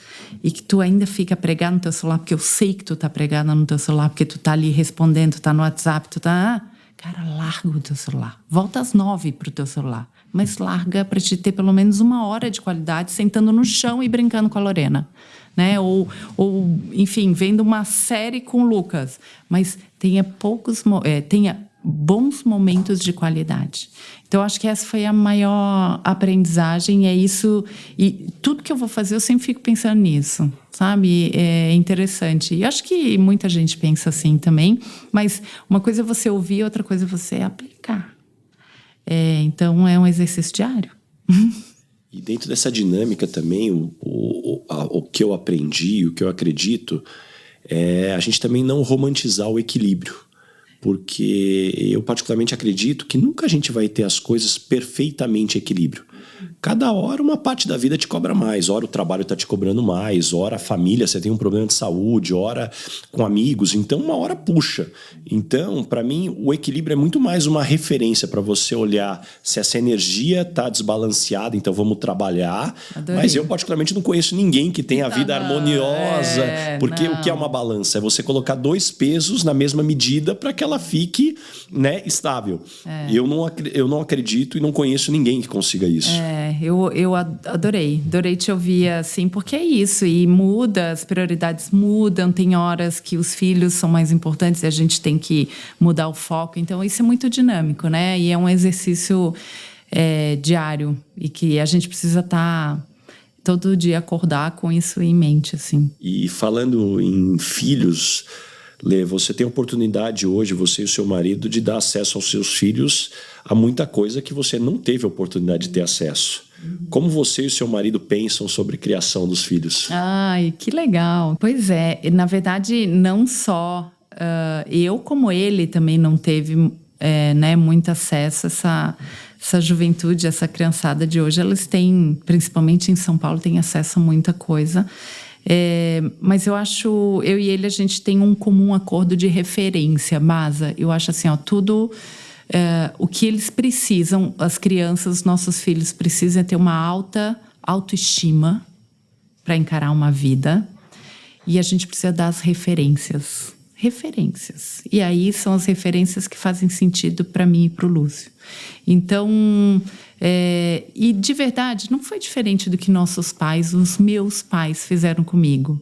Speaker 1: e que tu ainda fica pregado no teu celular, porque eu sei que tu tá pregada no teu celular, porque tu tá ali respondendo, tu tá no WhatsApp, tu tá... Cara, larga o teu celular. Volta às 9 pro teu celular. Mas larga para te ter pelo menos 1 hora de qualidade sentando no chão e brincando com a Lorena. Né? Ou enfim, vendo uma série com o Lucas. Mas tenha bons momentos de qualidade. Então, acho que essa foi a maior aprendizagem, é isso. E tudo que eu vou fazer, eu sempre fico pensando nisso, sabe? É interessante. E acho que muita gente pensa assim também, mas uma coisa é você ouvir, outra coisa é você aplicar. Então, é um exercício diário.
Speaker 2: E dentro dessa dinâmica também, o que eu aprendi, o que eu acredito, é a gente também não romantizar o equilíbrio. Porque eu particularmente acredito que nunca a gente vai ter as coisas perfeitamente em equilíbrio. Cada hora uma parte da vida te cobra mais, hora o trabalho está te cobrando mais, hora a família, você tem um problema de saúde, hora com amigos, então uma hora puxa. Então, para mim, o equilíbrio é muito mais uma referência para você olhar se essa energia está desbalanceada, então vamos trabalhar.
Speaker 1: Adorei.
Speaker 2: Mas eu particularmente não conheço ninguém que tenha a vida harmoniosa, porque o que é uma balança? É você colocar 2 pesos na mesma medida para que ela fique, né, estável. Eu não acredito e não conheço ninguém que consiga isso.
Speaker 1: Eu adorei te ouvir assim, porque é isso, e muda, as prioridades mudam, tem horas que os filhos são mais importantes e a gente tem que mudar o foco, então isso é muito dinâmico, né? E é um exercício diário e que a gente precisa estar todo dia acordar com isso em mente, assim.
Speaker 2: E falando em filhos, Lê, você tem a oportunidade hoje, você e o seu marido, de dar acesso aos seus filhos a muita coisa que você não teve a oportunidade de ter acesso. Como você e o seu marido pensam sobre a criação dos filhos?
Speaker 1: Ai, que legal. Pois é, na verdade, não só eu, como ele também não teve muito acesso a essa juventude, essa criançada de hoje. Elas têm, principalmente em São Paulo, têm acesso a muita coisa. Mas eu acho, eu e ele, a gente tem um comum acordo de referência, Masa. Eu acho assim, tudo o que eles precisam, as crianças, nossos filhos precisam ter uma alta autoestima para encarar uma vida, e a gente precisa dar as referências. E aí são as referências que fazem sentido para mim e para o Lúcio. Então, e de verdade, não foi diferente do que nossos pais, os meus pais fizeram comigo.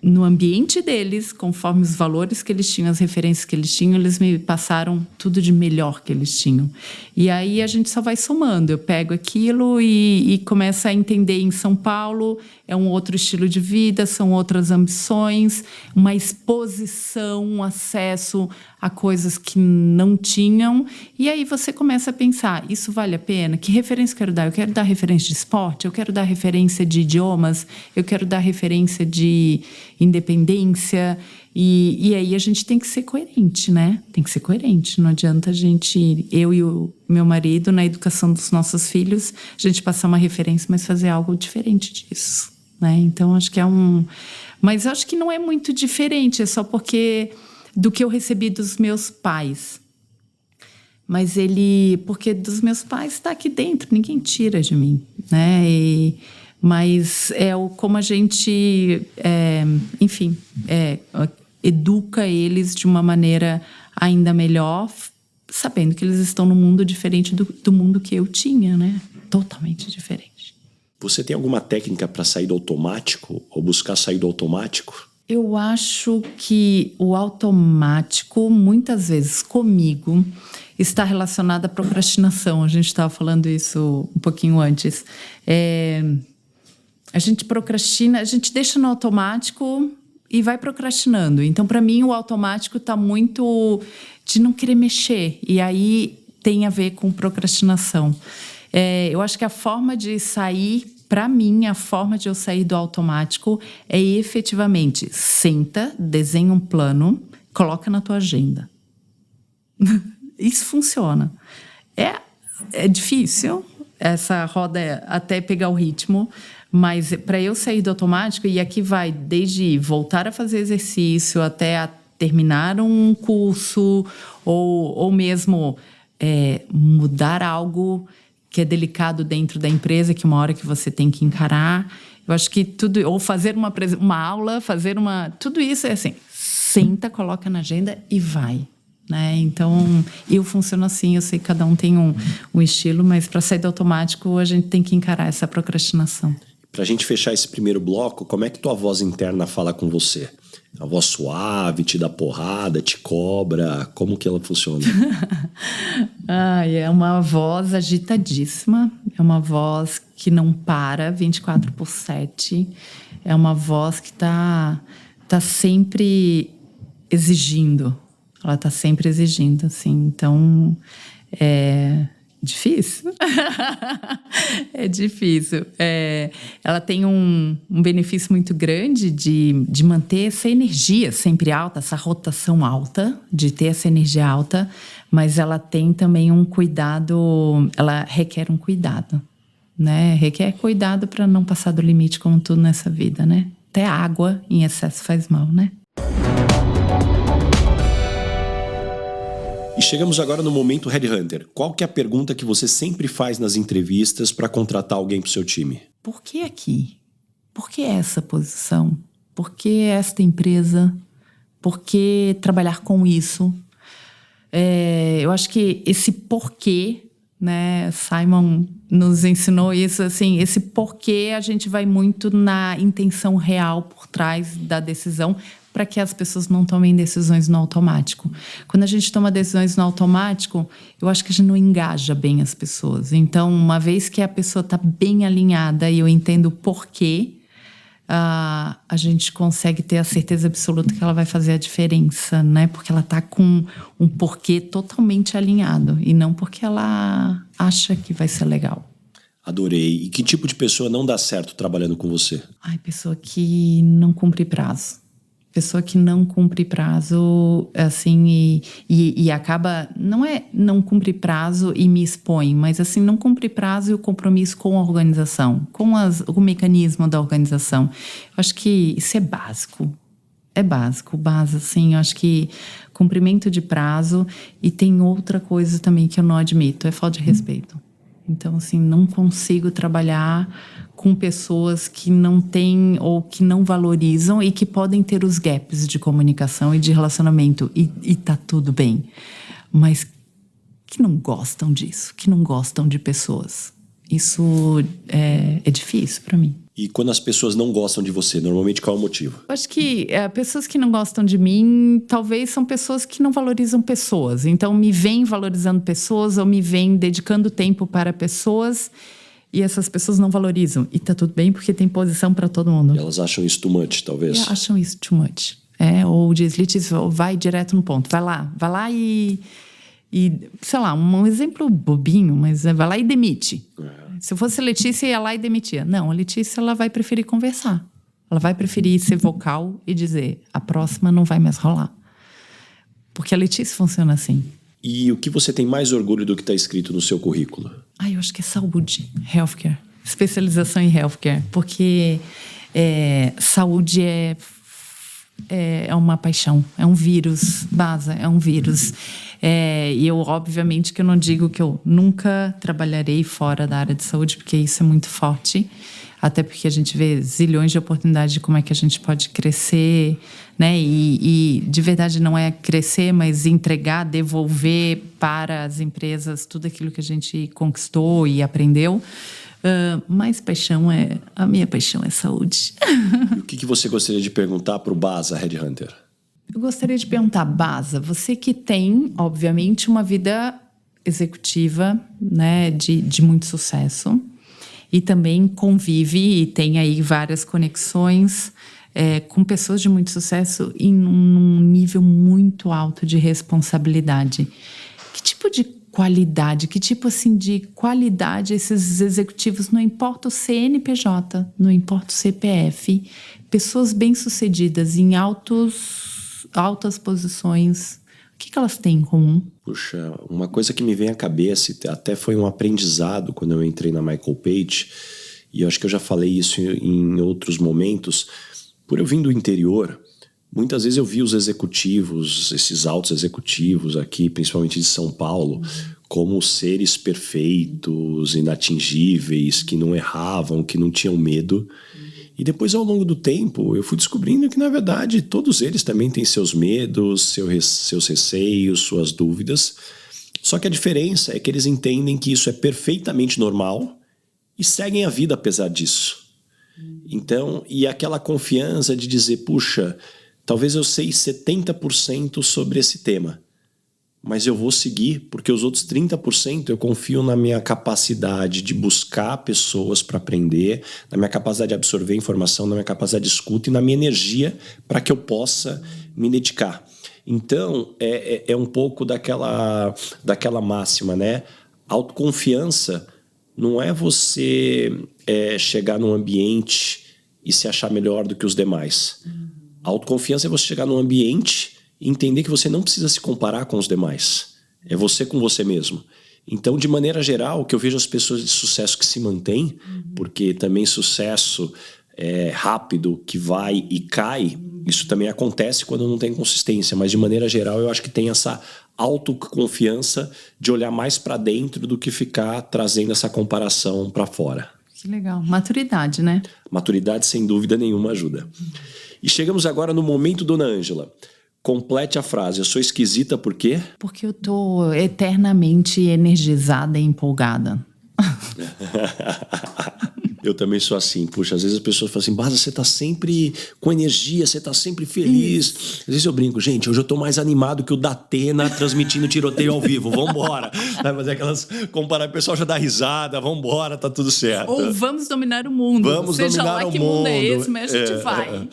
Speaker 1: No ambiente deles, conforme os valores que eles tinham, as referências que eles tinham, eles me passaram tudo de melhor que eles tinham. E aí a gente só vai somando. Eu pego aquilo e começo a entender em São Paulo, é um outro estilo de vida, são outras ambições, uma exposição, um acesso a coisas que não tinham. E aí você começa a pensar, isso vale a pena? Que referência eu quero dar? Eu quero dar referência de esporte? Eu quero dar referência de idiomas? Eu quero dar referência de independência? E aí a gente tem que ser coerente, né? Tem que ser coerente. Não adianta eu e o meu marido, na educação dos nossos filhos, a gente passar uma referência, mas fazer algo diferente disso, né? Então, acho que mas acho que não é muito diferente, é só porque do que eu recebi dos meus pais. Mas porque dos meus pais está aqui dentro, ninguém tira de mim, né? Mas como a gente, educa eles de uma maneira ainda melhor, sabendo que eles estão num mundo diferente do mundo que eu tinha, né? Totalmente diferente.
Speaker 2: Você tem alguma técnica para sair do automático ou buscar sair do automático?
Speaker 1: Eu acho que o automático, muitas vezes comigo, está relacionado à procrastinação. A gente estava falando isso um pouquinho antes. A gente procrastina, a gente deixa no automático e vai procrastinando. Então, para mim, o automático está muito de não querer mexer. E aí tem a ver com procrastinação. Eu acho que a forma de sair, para mim, a forma de eu sair do automático é efetivamente senta, desenha um plano, coloca na tua agenda. Isso funciona. É difícil essa roda até pegar o ritmo, mas para eu sair do automático, e aqui vai desde voltar a fazer exercício até a terminar um curso ou mesmo mudar algo que é delicado dentro da empresa, que uma hora que você tem que encarar. Eu acho que tudo... Ou fazer uma aula, tudo isso é assim, senta, coloca na agenda e vai, né? Então, eu funciono assim, eu sei que cada um tem um estilo, mas para sair do automático, a gente tem que encarar essa procrastinação.
Speaker 2: Pra gente fechar esse primeiro bloco, como é que tua voz interna fala com você? A voz suave, te dá porrada, te cobra? Como que ela funciona?
Speaker 1: É uma voz agitadíssima, é uma voz que não para 24/7, é uma voz que tá sempre exigindo, ela tá sempre exigindo, assim, então é difícil. É difícil. Ela tem um benefício muito grande de manter essa energia sempre alta, essa rotação alta, de ter essa energia alta, mas ela tem também um cuidado, ela requer um cuidado, né? Requer cuidado para não passar do limite, como tudo nessa vida, né? Até água em excesso faz mal, né?
Speaker 2: E chegamos agora no momento Headhunter. Qual que é a pergunta que você sempre faz nas entrevistas para contratar alguém para o seu time?
Speaker 1: Por que aqui? Por que essa posição? Por que esta empresa? Por que trabalhar com isso? Eu acho que esse porquê, né? Simon nos ensinou isso, assim, esse porquê a gente vai muito na intenção real por trás da decisão, para que as pessoas não tomem decisões no automático. Quando a gente toma decisões no automático, eu acho que a gente não engaja bem as pessoas. Então, uma vez que a pessoa está bem alinhada e eu entendo o porquê, a gente consegue ter a certeza absoluta que ela vai fazer a diferença, né? Porque ela está com um porquê totalmente alinhado e não porque ela acha que vai ser legal.
Speaker 2: Adorei. E que tipo de pessoa não dá certo trabalhando com você?
Speaker 1: Pessoa que não cumpre prazo. Pessoa que não cumpre prazo, assim, e acaba... não cumpre prazo e me expõe, mas, assim, não cumpre prazo e o compromisso com a organização, com o mecanismo da organização. Eu acho que isso é básico. É básico, assim, eu acho que cumprimento de prazo. E tem outra coisa também que eu não admito, é falta de respeito. Então, assim, não consigo trabalhar com pessoas que não têm ou que não valorizam e que podem ter os gaps de comunicação e de relacionamento e tá tudo bem, mas que não gostam disso, que não gostam de pessoas. Isso é difícil para mim.
Speaker 2: E quando as pessoas não gostam de você, normalmente qual é o motivo?
Speaker 1: Eu acho que pessoas que não gostam de mim, talvez são pessoas que não valorizam pessoas. Então, me veem valorizando pessoas ou me veem dedicando tempo para pessoas e essas pessoas não valorizam. E tá tudo bem, porque tem posição para todo mundo.
Speaker 2: E elas acham isso too much, talvez?
Speaker 1: Acham isso too much. Ou diz, Letícia, vai direto no ponto. Vai lá e sei lá, um exemplo bobinho, mas vai lá e demite. Se eu fosse a Letícia, ia lá e demitia. Não, a Letícia, ela vai preferir conversar. Ela vai preferir ser vocal e dizer, a próxima não vai mais rolar. Porque a Letícia funciona assim.
Speaker 2: E o que você tem mais orgulho do que está escrito no seu currículo?
Speaker 1: Eu acho que é saúde, healthcare. Especialização em healthcare. Porque saúde é uma paixão, é um vírus, Baza, é um vírus. E eu, obviamente, que eu não digo que eu nunca trabalharei fora da área de saúde, porque isso é muito forte, até porque a gente vê zilhões de oportunidades de como é que a gente pode crescer, né? E de verdade não é crescer, mas entregar, devolver para as empresas tudo aquilo que a gente conquistou e aprendeu. Mas a minha paixão é saúde.
Speaker 2: E o que você gostaria de perguntar para o Baza Headhunter?
Speaker 1: Eu gostaria de perguntar, Baza, você que tem, obviamente, uma vida executiva, né, de muito sucesso e também convive e tem aí várias conexões com pessoas de muito sucesso em um nível muito alto de responsabilidade. Que tipo de qualidade, que tipo assim de qualidade esses executivos, não importa o CNPJ, não importa o CPF, pessoas bem-sucedidas em altas posições, o que elas têm em comum?
Speaker 2: Puxa, uma coisa que me vem à cabeça, até foi um aprendizado quando eu entrei na Michael Page, e eu acho que eu já falei isso em outros momentos, por eu vir do interior, muitas vezes eu vi os executivos, esses altos executivos aqui, principalmente de São Paulo, como seres perfeitos, inatingíveis, que não erravam, que não tinham medo. E depois, ao longo do tempo, eu fui descobrindo que, na verdade, todos eles também têm seus medos, seus receios, suas dúvidas. Só que a diferença é que eles entendem que isso é perfeitamente normal e seguem a vida apesar disso. Então, e aquela confiança de dizer, puxa, talvez eu sei 70% sobre esse tema, mas eu vou seguir porque os outros 30% eu confio na minha capacidade de buscar pessoas para aprender, na minha capacidade de absorver informação, na minha capacidade de escuta e na minha energia para que eu possa me dedicar. Então, é um pouco daquela máxima, né? Autoconfiança não é você chegar num ambiente e se achar melhor do que os demais. Autoconfiança é você chegar num ambiente e entender que você não precisa se comparar com os demais. É você com você mesmo. Então, de maneira geral, o que eu vejo as pessoas de sucesso que se mantêm, porque também sucesso rápido, que vai e cai, isso também acontece quando não tem consistência. Mas, de maneira geral, eu acho que tem essa autoconfiança de olhar mais para dentro do que ficar trazendo essa comparação para fora.
Speaker 1: Que legal. Maturidade, né?
Speaker 2: Maturidade, sem dúvida nenhuma, ajuda. E chegamos agora no momento, Dona Ângela. Complete a frase. Eu sou esquisita por quê?
Speaker 1: Porque eu tô eternamente energizada e empolgada.
Speaker 2: Eu também sou assim. Puxa, às vezes as pessoas falam assim, Baza, você tá sempre com energia, você tá sempre feliz. Às vezes eu brinco, gente, hoje eu tô mais animado que o Datena transmitindo tiroteio ao vivo. Vambora. Vai fazer aquelas comparar, o pessoal já dá risada, vambora, tá tudo certo.
Speaker 1: Ou vamos dominar o mundo.
Speaker 2: Vamos
Speaker 1: Seja
Speaker 2: dominar
Speaker 1: lá
Speaker 2: o
Speaker 1: que
Speaker 2: mundo.
Speaker 1: É esse, mas a gente vai.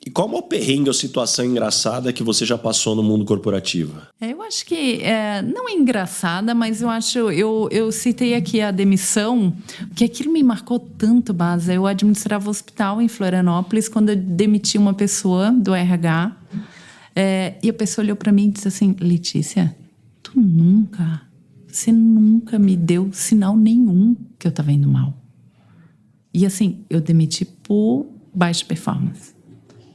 Speaker 2: E qual é o maior perrengue ou situação engraçada que você já passou no mundo corporativo?
Speaker 1: Eu acho que, não é engraçada, mas eu citei aqui a demissão, porque aquilo me marcou tanto, Baza. Eu administrava hospital em Florianópolis quando eu demiti uma pessoa do RH. E a pessoa olhou para mim e disse assim, Letícia, você nunca me deu sinal nenhum que eu estava indo mal. E assim, eu demiti por baixa performance.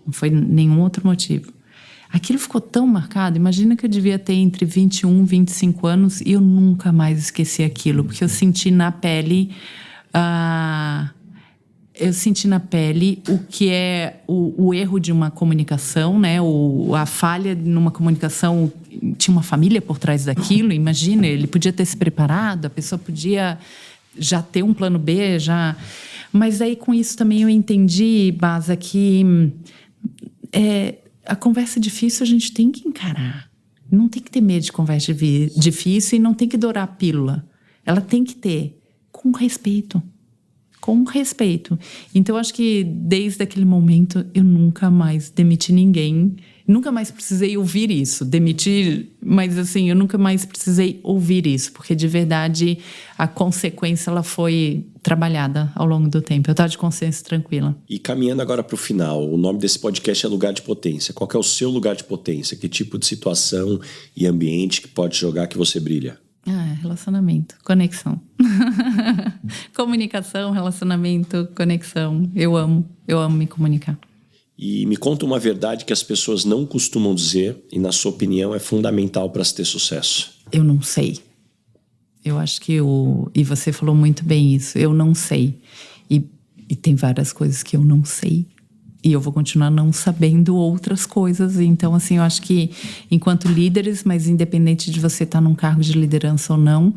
Speaker 1: Não foi nenhum outro motivo. Aquilo ficou tão marcado. Imagina que eu devia ter entre 21 e 25 anos e eu nunca mais esqueci aquilo, porque eu senti na pele o que é o erro de uma comunicação, né? A falha numa comunicação. Tinha uma família por trás daquilo. Imagina, ele podia ter se preparado, a pessoa podia já ter um plano B, Mas aí com isso também eu entendi, Baza, que a conversa difícil a gente tem que encarar. Não tem que ter medo de conversa difícil e não tem que dourar a pílula. Ela tem que ter com respeito. Com respeito. Então, eu acho que desde aquele momento eu nunca mais demiti ninguém. Nunca mais precisei ouvir isso. Demitir, mas assim, eu nunca mais precisei ouvir isso. Porque, de verdade, a consequência ela foi trabalhada ao longo do tempo. Eu estava de consciência tranquila.
Speaker 2: E caminhando agora para o final, o nome desse podcast é Lugar de Potência. Qual que é o seu lugar de potência? Que tipo de situação e ambiente que pode jogar que você brilha?
Speaker 1: Relacionamento, conexão. Comunicação, relacionamento, conexão. Eu amo me comunicar.
Speaker 2: E me conta uma verdade que as pessoas não costumam dizer e, na sua opinião, é fundamental para se ter sucesso.
Speaker 1: Eu não sei. Eu acho que e você falou muito bem isso. Eu não sei. E tem várias coisas que eu não sei. E eu vou continuar não sabendo outras coisas. Então, assim, eu acho que enquanto líderes, mas independente de você estar num cargo de liderança ou não,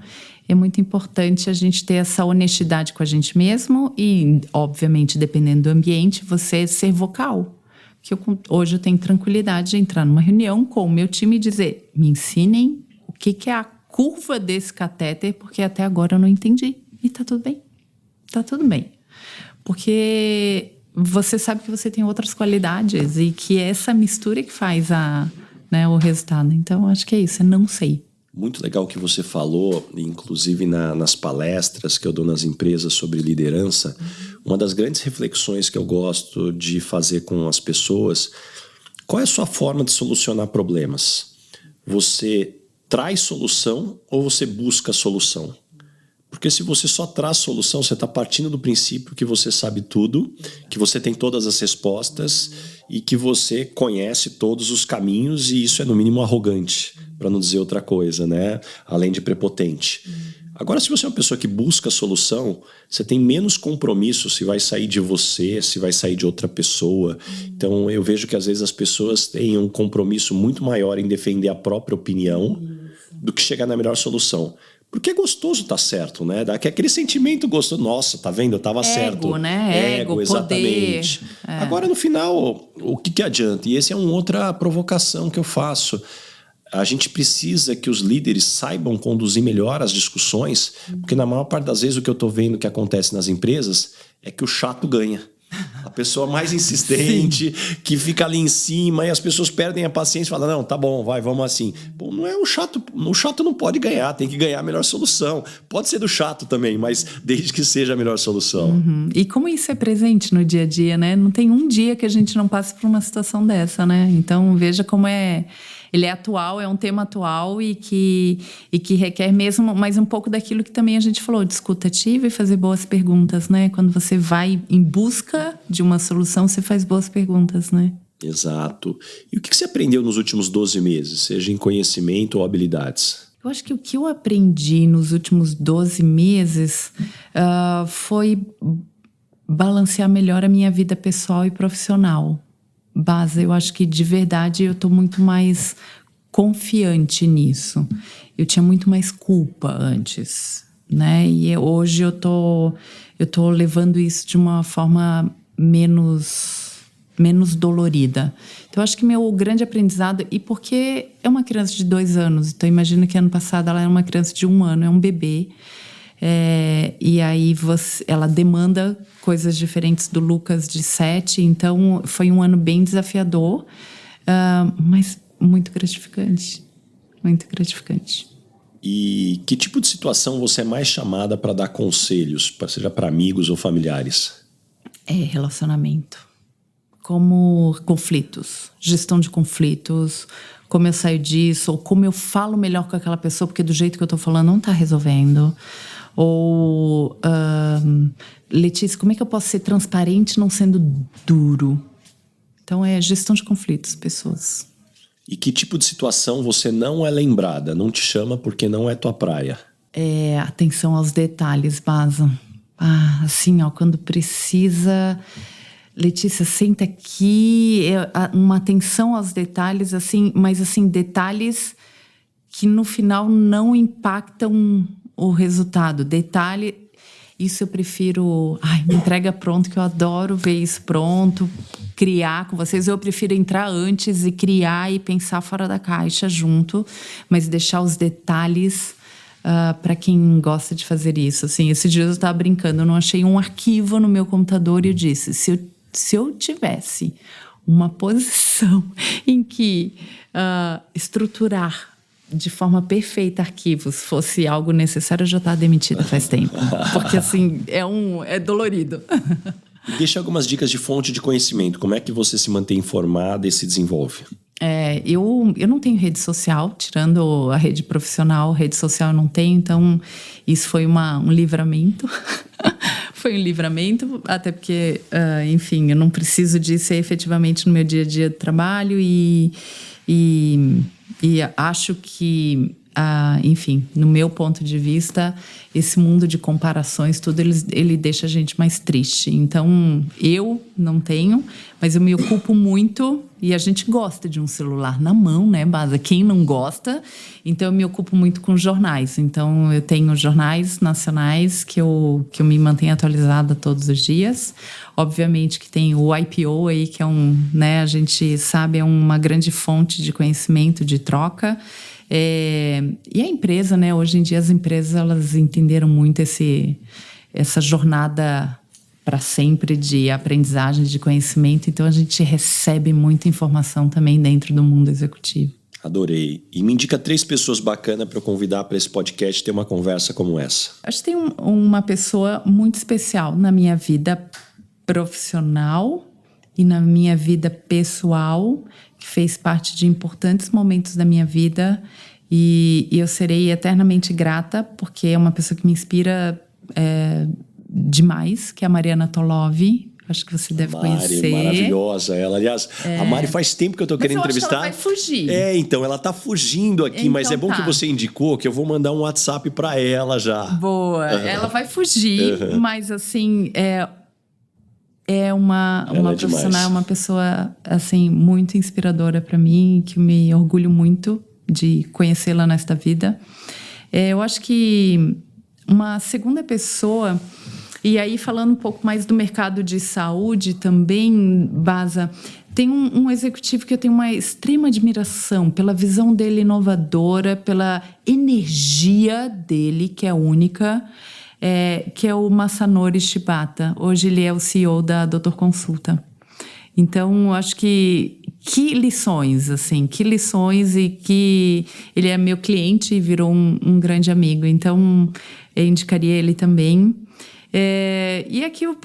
Speaker 1: é muito importante a gente ter essa honestidade com a gente mesmo e, obviamente, dependendo do ambiente, você ser vocal. Porque hoje eu tenho tranquilidade de entrar numa reunião com o meu time e dizer, me ensinem o que é a curva desse catéter, porque até agora eu não entendi. E tá tudo bem. Tá tudo bem. Porque você sabe que você tem outras qualidades e que é essa mistura que faz o resultado. Então, acho que é isso, não sei.
Speaker 2: Muito legal o que você falou, inclusive nas palestras que eu dou nas empresas sobre liderança. Uma das grandes reflexões que eu gosto de fazer com as pessoas, qual é a sua forma de solucionar problemas? Você traz solução ou você busca solução? Porque se você só traz solução, você está partindo do princípio que você sabe tudo, que você tem todas as respostas e que você conhece todos os caminhos, e isso é no mínimo arrogante, para não dizer outra coisa, né? Além de prepotente. Agora, se você é uma pessoa que busca solução, você tem menos compromisso se vai sair de você, se vai sair de outra pessoa. Então, eu vejo que às vezes as pessoas têm um compromisso muito maior em defender a própria opinião do que chegar na melhor solução. Porque é gostoso estar certo, né? Dá aquele sentimento gostoso. Nossa, tá vendo? Eu tava certo.
Speaker 1: Ego, né? Ego,
Speaker 2: exatamente.
Speaker 1: poder.
Speaker 2: Agora, no final, o que adianta? E essa é uma outra provocação que eu faço. A gente precisa que os líderes saibam conduzir melhor as discussões, porque na maior parte das vezes o que eu tô vendo que acontece nas empresas é que o chato ganha. A pessoa mais insistente, que fica ali em cima, e as pessoas perdem a paciência e falam, não, tá bom, vai, vamos assim. Pô, não é o chato não pode ganhar, tem que ganhar a melhor solução. Pode ser do chato também, mas desde que seja a melhor solução.
Speaker 1: E como isso é presente no dia a dia, né? Não tem um dia que a gente não passe por uma situação dessa, né? Então, veja como ele é atual, é um tema atual e que requer mesmo mais um pouco daquilo que também a gente falou, de escuta ativa e fazer boas perguntas, né? Quando você vai em busca de uma solução, você faz boas perguntas, né?
Speaker 2: Exato. E o que você aprendeu nos últimos 12 meses, seja em conhecimento ou habilidades?
Speaker 1: Eu acho que o que eu aprendi nos últimos 12 meses foi balancear melhor a minha vida pessoal e profissional. Eu acho que de verdade eu estou muito mais confiante nisso. Eu tinha muito mais culpa antes, né? E hoje eu tô levando isso de uma forma menos dolorida. Então, eu acho que meu grande aprendizado, e porque é uma criança de 2 anos, então imagina que ano passado ela era uma criança de 1 ano, é um bebê. E aí ela demanda coisas diferentes do Lucas de 7, então foi um ano bem desafiador, mas muito gratificante. Muito gratificante.
Speaker 2: E que tipo de situação você é mais chamada para dar conselhos, seja para amigos ou familiares?
Speaker 1: Relacionamento. Como conflitos, gestão de conflitos, como eu saio disso, ou como eu falo melhor com aquela pessoa, porque do jeito que eu tô falando não tá resolvendo. Ou, Letícia, como é que eu posso ser transparente não sendo duro? Então, é gestão de conflitos, pessoas.
Speaker 2: E que tipo de situação você não é lembrada, não te chama porque não é tua praia?
Speaker 1: Atenção aos detalhes, Baza. Assim, quando precisa... Letícia, senta aqui, uma atenção aos detalhes, assim, mas assim, detalhes que no final não impactam o resultado. Isso eu prefiro... me entrega pronto, que eu adoro ver isso pronto, criar com vocês. Eu prefiro entrar antes e criar e pensar fora da caixa junto, mas deixar os detalhes para quem gosta de fazer isso. Assim, esse dia eu estava brincando, eu não achei um arquivo no meu computador e eu disse, se eu tivesse uma posição em que estruturar de forma perfeita arquivos fosse algo necessário, eu já estava demitida faz tempo. Porque, assim, é dolorido.
Speaker 2: Deixa algumas dicas de fonte de conhecimento. Como é que você se mantém informada e se desenvolve?
Speaker 1: Eu não tenho rede social, tirando a rede profissional, rede social eu não tenho, então isso foi um livramento. Foi um livramento, até porque, enfim, eu não preciso disso efetivamente no meu dia a dia de trabalho e acho que, enfim, no meu ponto de vista, esse mundo de comparações, tudo, ele deixa a gente mais triste. Então, eu não tenho, mas eu me ocupo muito, e a gente gosta de um celular na mão, né, Baza? Quem não gosta? Então, eu me ocupo muito com jornais. Então, eu tenho jornais nacionais que eu me mantenho atualizada todos os dias. Obviamente que tem o IPO aí, que é né, a gente sabe, é uma grande fonte de conhecimento, de troca. E a empresa, né? Hoje em dia as empresas elas entenderam muito essa jornada para sempre de aprendizagem, de conhecimento. Então a gente recebe muita informação também dentro do mundo executivo.
Speaker 2: Adorei. E me indica 3 pessoas bacanas para eu convidar para esse podcast ter uma conversa como essa.
Speaker 1: Acho que tem uma pessoa muito especial na minha vida profissional e na minha vida pessoal, que fez parte de importantes momentos da minha vida, e eu serei eternamente grata, porque é uma pessoa que me inspira demais, que é a Mariana Tolove. Acho que você deve conhecer.
Speaker 2: Mari, maravilhosa ela. Aliás, a Mari faz tempo que eu tô querendo entrevistar.
Speaker 1: Mas eu acho que ela vai fugir.
Speaker 2: Então, ela tá fugindo aqui, então, mas é bom que você indicou que eu vou mandar um WhatsApp para ela já.
Speaker 1: Boa. Ela vai fugir, mas assim... É uma profissional, uma pessoa assim, muito inspiradora para mim, que me orgulho muito de conhecê-la nesta vida. Eu acho que uma segunda pessoa, e aí falando um pouco mais do mercado de saúde também, Baza, tem um executivo que eu tenho uma extrema admiração pela visão dele inovadora, pela energia dele, que é única, que é o Masanori Shibata. Hoje ele é o CEO da Doutor Consulta. Então, eu acho que lições, assim, que lições, e que ele é meu cliente e virou um grande amigo. Então, eu indicaria ele também. E aqui eu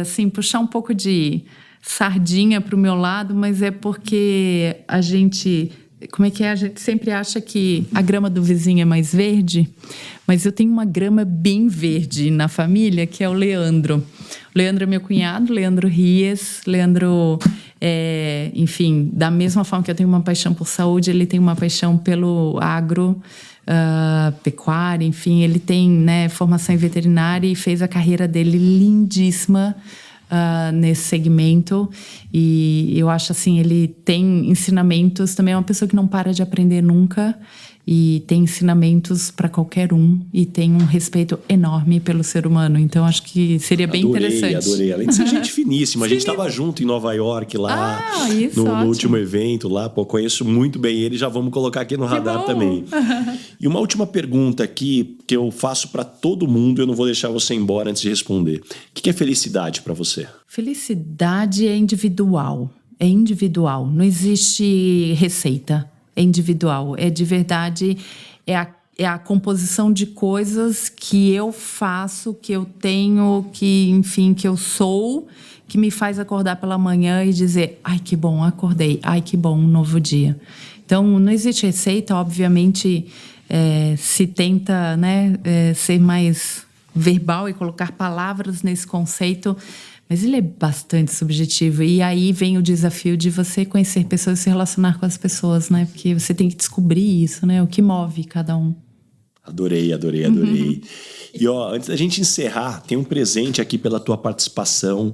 Speaker 1: assim, puxar um pouco de sardinha para o meu lado, mas é porque a gente... Como é que é? A gente sempre acha que a grama do vizinho é mais verde, mas eu tenho uma grama bem verde na família, que é o Leandro. O Leandro é meu cunhado, Leandro Ries. Leandro, enfim, da mesma forma que eu tenho uma paixão por saúde, ele tem uma paixão pelo agro, pecuária, enfim. Ele tem, né, formação em veterinária e fez a carreira dele lindíssima nesse segmento, e eu acho assim, ele tem ensinamentos, também é uma pessoa que não para de aprender nunca, e tem ensinamentos para qualquer um, e tem um respeito enorme pelo ser humano. Então acho que seria bem interessante.
Speaker 2: Adorei. Além de ser gente finíssima, a gente estava junto em Nova York lá, no último evento lá, conheço muito bem ele, já vamos colocar aqui no radar também. E uma última pergunta aqui que eu faço para todo mundo, eu não vou deixar você embora antes de responder. O que é felicidade para você?
Speaker 1: Felicidade é individual. É individual. Não existe receita. É individual. É de verdade. É a composição de coisas que eu faço, que eu tenho, que, enfim, que eu sou, que me faz acordar pela manhã e dizer: ai, que bom, acordei. Ai, que bom, um novo dia. Então, não existe receita. Obviamente, se tenta, né, ser mais verbal e colocar palavras nesse conceito, mas ele é bastante subjetivo. E aí vem o desafio de você conhecer pessoas e se relacionar com as pessoas, né? Porque você tem que descobrir isso, né? O que move cada um.
Speaker 2: Adorei. E antes da gente encerrar, tem um presente aqui pela tua participação.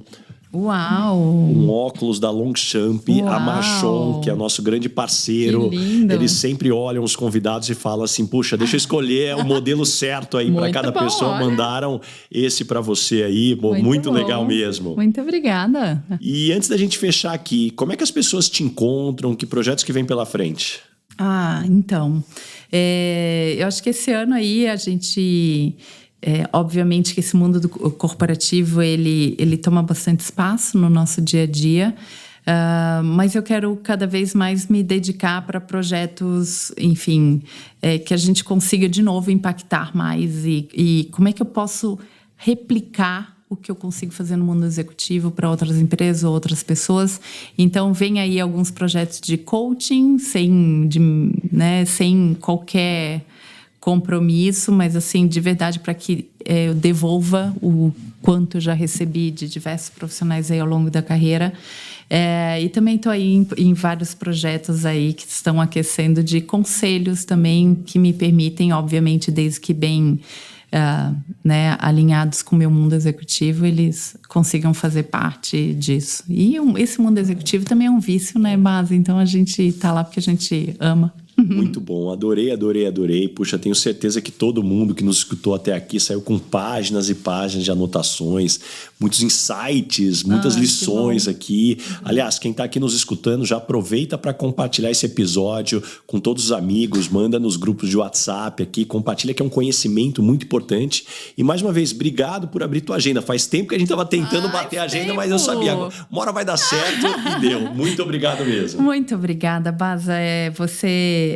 Speaker 1: Uau!
Speaker 2: Um óculos da Longchamp, a Machon, que é o nosso grande parceiro.
Speaker 1: Que lindo.
Speaker 2: Eles sempre olham os convidados e falam assim: puxa, deixa eu escolher o modelo certo aí para cada pessoa. Olha. Mandaram esse para você aí, muito legal mesmo.
Speaker 1: Muito obrigada.
Speaker 2: E antes da gente fechar aqui, como é que as pessoas te encontram? Que projetos que vem pela frente?
Speaker 1: Então, eu acho que esse ano aí a gente... obviamente que esse mundo do corporativo, ele toma bastante espaço no nosso dia a dia, mas eu quero cada vez mais me dedicar para projetos, enfim, que a gente consiga de novo impactar mais, e como é que eu posso replicar o que eu consigo fazer no mundo executivo para outras empresas ou outras pessoas. Então, vem aí alguns projetos de coaching, sem qualquer compromisso, mas assim, de verdade, para que eu devolva o quanto eu já recebi de diversos profissionais aí ao longo da carreira. E também estou aí em vários projetos aí que estão aquecendo, de conselhos também, que me permitem, obviamente, desde que bem alinhados com o meu mundo executivo, eles consigam fazer parte disso. E esse mundo executivo também é um vício, né, Base? Então a gente está lá porque a gente ama.
Speaker 2: Muito bom, adorei. Puxa, tenho certeza que todo mundo que nos escutou até aqui saiu com páginas e páginas de anotações, muitos insights, muitas lições aqui. Aliás, quem está aqui nos escutando, já aproveita para compartilhar esse episódio com todos os amigos, manda nos grupos de WhatsApp aqui, compartilha, que é um conhecimento muito importante. E mais uma vez, obrigado por abrir tua agenda. Faz tempo que a gente estava tentando bater a agenda, mas eu sabia, uma hora vai dar certo e deu. Muito obrigado mesmo.
Speaker 1: Muito obrigada, Baza.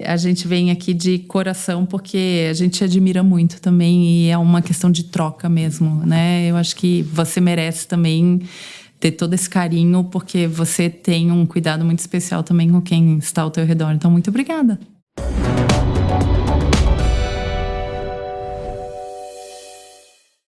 Speaker 1: A gente vem aqui de coração porque a gente admira muito também, e é uma questão de troca mesmo, né? Eu acho que você merece também ter todo esse carinho, porque você tem um cuidado muito especial também com quem está ao teu redor. Então, muito obrigada.